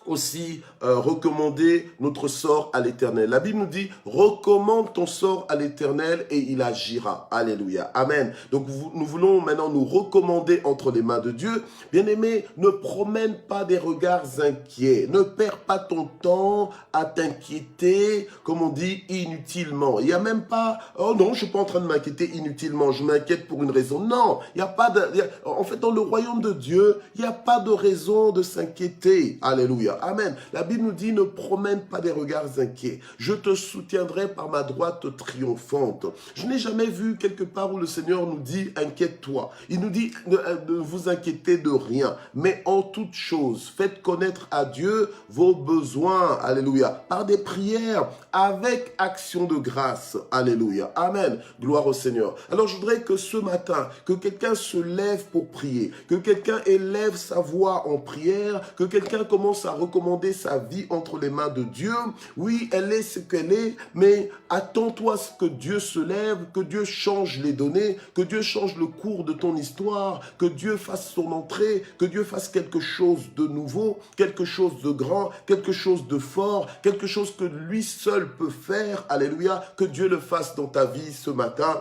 aussi recommander notre sort à l'Éternel. La Bible nous dit, recommande ton sort à l'Éternel et il agira. Alléluia. Amen. Donc nous voulons maintenant nous recommander entre les mains de Dieu. Bien-aimé, ne promène pas des regards inquiets. Ne perds pas ton temps à t'inquiéter, comme on dit, inutilement. Il n'y a même pas, oh non, je ne suis pas en train de m'inquiéter inutilement, je m'inquiète pour une raison. Non, il n'y a pas de, en fait, dans le royaume de Dieu, il n'y a pas de raison de s'inquiéter. Alléluia. Amen. La Bible nous dit, ne promène pas des regards inquiets. Je te soutiendrai par ma droite triomphante. Je n'ai jamais vu quelque part où le Seigneur nous dit, inquiète-toi. Il nous dit, ne vous inquiétez de rien. Mais en toute chose, faites connaître à Dieu vos besoins. Alléluia. Par des prières, avec action de grâce. Alléluia. Amen. Gloire au Seigneur. Alors je voudrais que ce matin, que quelqu'un se lève pour prier, que quelqu'un élève sa voix en prière, que quelqu'un commence à recommander sa vie entre les mains de Dieu. Oui, elle est ce qu'elle est, mais attends-toi à ce que Dieu se lève, que Dieu change les données, que Dieu change le cours de ton histoire, que Dieu fasse son entrée, que Dieu fasse quelque chose de nouveau, quelque chose de grand, quelque chose de fort, quelque chose que lui seul peut faire. Alléluia, que Dieu le fasse dans ta vie ce matin.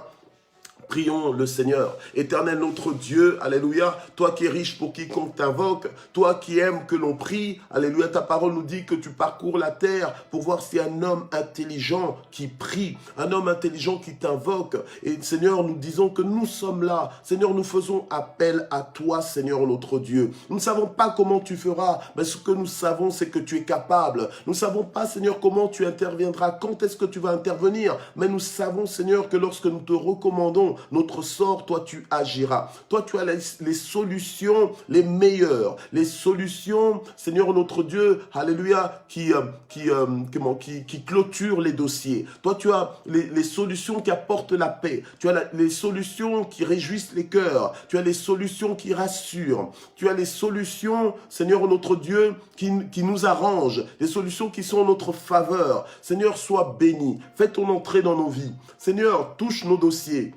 Prions le Seigneur. Éternel notre Dieu, alléluia, toi qui es riche pour quiconque t'invoque, toi qui aimes que l'on prie, alléluia, ta parole nous dit que tu parcours la terre pour voir si un homme intelligent qui prie, un homme intelligent qui t'invoque. Et Seigneur, nous disons que nous sommes là. Seigneur, nous faisons appel à toi, Seigneur notre Dieu. Nous ne savons pas comment tu feras, mais ce que nous savons, c'est que tu es capable. Nous ne savons pas, Seigneur, comment tu interviendras, quand est-ce que tu vas intervenir, mais nous savons, Seigneur, que lorsque nous te recommandons notre sort, toi tu agiras. Toi tu as les solutions les meilleures. Les solutions, Seigneur notre Dieu, alléluia, qui clôturent les dossiers. Toi tu as les solutions qui apportent la paix. Tu as les solutions qui réjouissent les cœurs. Tu as les solutions qui rassurent. Tu as les solutions, Seigneur notre Dieu, qui nous arrangent. Les solutions qui sont en notre faveur. Seigneur, sois béni. Fais ton entrée dans nos vies. Seigneur, touche nos dossiers.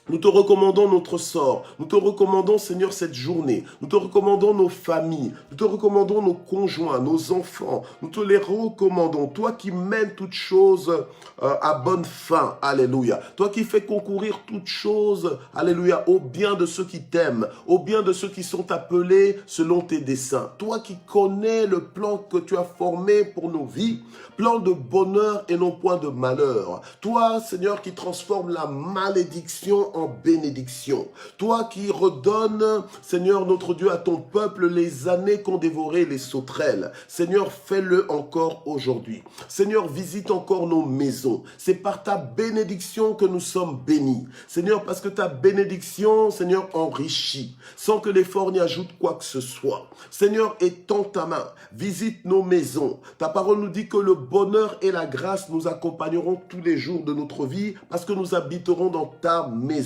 Nous te recommandons notre sort. Nous te recommandons, Seigneur, cette journée. Nous te recommandons nos familles. Nous te recommandons nos conjoints, nos enfants. Nous te les recommandons. Toi qui mènes toutes choses à bonne fin. Alléluia. Toi qui fais concourir toutes choses, alléluia, au bien de ceux qui t'aiment, au bien de ceux qui sont appelés selon tes desseins. Toi qui connais le plan que tu as formé pour nos vies, plan de bonheur et non point de malheur. Toi, Seigneur, qui transforme la malédiction en bénédiction. Toi qui redonnes, Seigneur notre Dieu, à ton peuple les années qu'ont dévoré les sauterelles. Seigneur, fais-le encore aujourd'hui. Seigneur, visite encore nos maisons. C'est par ta bénédiction que nous sommes bénis. Seigneur, parce que ta bénédiction, Seigneur, enrichit, sans que l'effort n'y ajoute quoi que ce soit. Seigneur, étends ta main, visite nos maisons. Ta parole nous dit que le bonheur et la grâce nous accompagneront tous les jours de notre vie, parce que nous habiterons dans ta maison.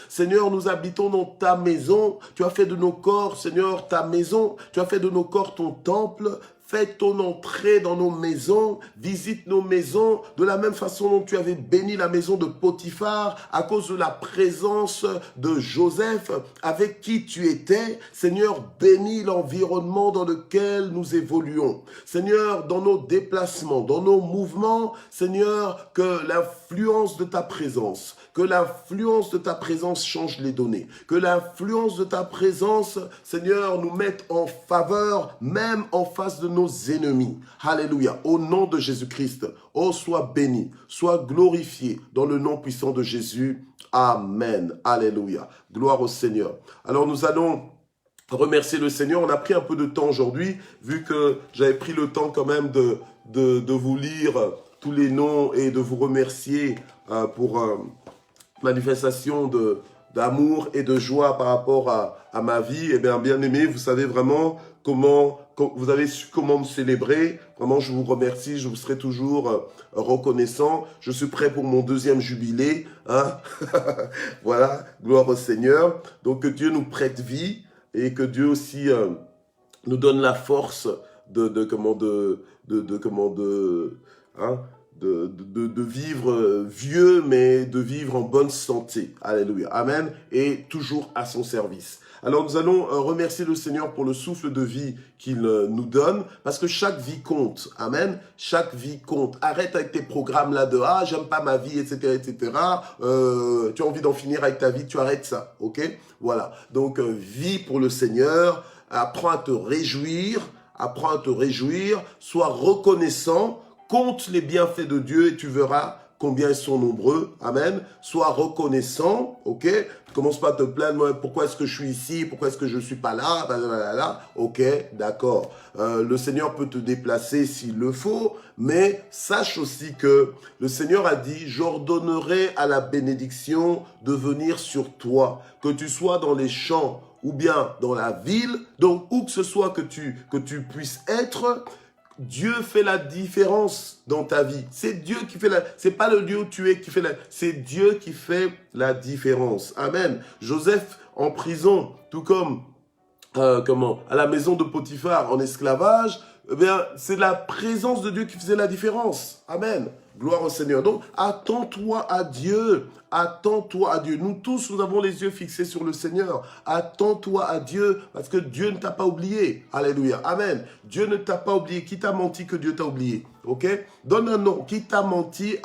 Seigneur, nous habitons dans ta maison. Tu as fait de nos corps, Seigneur, ta maison. Tu as fait de nos corps ton temple. fais ton entrée dans nos maisons, visite nos maisons, de la même façon dont tu avais béni la maison de Potiphar, à cause de la présence de Joseph, avec qui tu étais. Seigneur, bénis l'environnement dans lequel nous évoluons. Seigneur, dans nos déplacements, dans nos mouvements, Seigneur, que l'influence de ta présence, change les données. Que l'influence de ta présence, Seigneur, nous mette en faveur, même en face de nos ennemis. Alléluia. Au nom de Jésus-Christ, oh, sois béni, sois glorifié dans le nom puissant de Jésus. Amen. Alléluia. Gloire au Seigneur. Alors nous allons remercier le Seigneur. On a pris un peu de temps aujourd'hui, vu que j'avais pris le temps quand même de vous lire tous les noms et de vous remercier pour manifestation d'amour et de joie par rapport à ma vie. Eh bien, bien aimé, vous savez vraiment vous avez su comment me célébrer. Vraiment, je vous remercie, je vous serai toujours reconnaissant. Je suis prêt pour mon 2e jubilé. Hein? Voilà, gloire au Seigneur. Donc, que Dieu nous prête vie et que Dieu aussi nous donne la force de vivre vieux, mais de vivre en bonne santé. Alléluia. Amen. Et toujours à son service. Alors nous allons remercier le Seigneur pour le souffle de vie qu'il nous donne, parce que chaque vie compte. Amen. Chaque vie compte. Arrête avec tes programmes là de « Ah, j'aime pas ma vie, etc. etc. » Tu as envie d'en finir avec ta vie, tu arrêtes ça. Ok? Voilà. Donc, vis pour le Seigneur. Apprends à te réjouir. Apprends à te réjouir. Sois reconnaissant. Compte les bienfaits de Dieu et tu verras combien ils sont nombreux. Amen. Sois reconnaissant, ok? Commence pas à te plaindre, pourquoi est-ce que je suis ici? Pourquoi est-ce que je suis pas là? Blablabla. Ok, d'accord. Le Seigneur peut te déplacer s'il le faut, mais sache aussi que le Seigneur a dit, j'ordonnerai à la bénédiction de venir sur toi, que tu sois dans les champs ou bien dans la ville, donc où que ce soit que tu puisses être. Dieu fait la différence dans ta vie. C'est Dieu qui fait c'est pas le lieu où tu es qui fait c'est Dieu qui fait la différence. Amen. Joseph en prison, tout comme, à la maison de Potiphar en esclavage, eh bien, c'est la présence de Dieu qui faisait la différence. Amen. Gloire au Seigneur. Donc, attends-toi à Dieu. Attends-toi à Dieu. Nous tous, nous avons les yeux fixés sur le Seigneur. Attends-toi à Dieu parce que Dieu ne t'a pas oublié. Alléluia. Amen. Dieu ne t'a pas oublié. Qui t'a menti que Dieu t'a oublié? Ok? Donne un nom. Qui t'a menti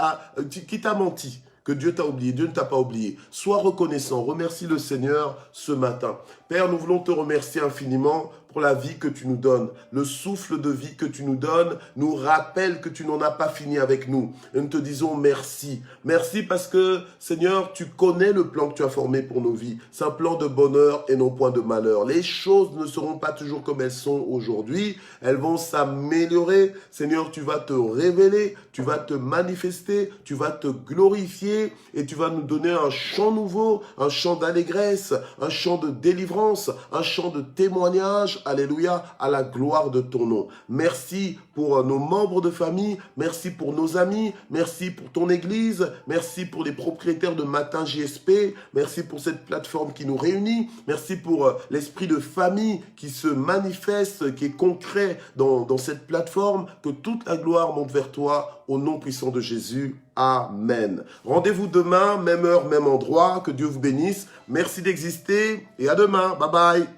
que Dieu t'a oublié? Dieu ne t'a pas oublié. Sois reconnaissant. Remercie le Seigneur ce matin. Père, nous voulons te remercier infiniment pour la vie que tu nous donnes. Le souffle de vie que tu nous donnes nous rappelle que tu n'en as pas fini avec nous. Et nous te disons merci. Merci parce que, Seigneur, tu connais le plan que tu as formé pour nos vies. C'est un plan de bonheur et non point de malheur. Les choses ne seront pas toujours comme elles sont aujourd'hui. Elles vont s'améliorer. Seigneur, tu vas te révéler, tu vas te manifester, tu vas te glorifier et tu vas nous donner un chant nouveau, un chant d'allégresse, un chant de délivrance, un chant de témoignage. Alléluia, à la gloire de ton nom. Merci pour nos membres de famille, merci pour nos amis, merci pour ton église, merci pour les propriétaires de Matin JSP, merci pour cette plateforme qui nous réunit, merci pour l'esprit de famille qui se manifeste, qui est concret dans cette plateforme, que toute la gloire monte vers toi, au nom puissant de Jésus. Amen. Rendez-vous demain, même heure, même endroit, que Dieu vous bénisse. Merci d'exister et à demain. Bye bye.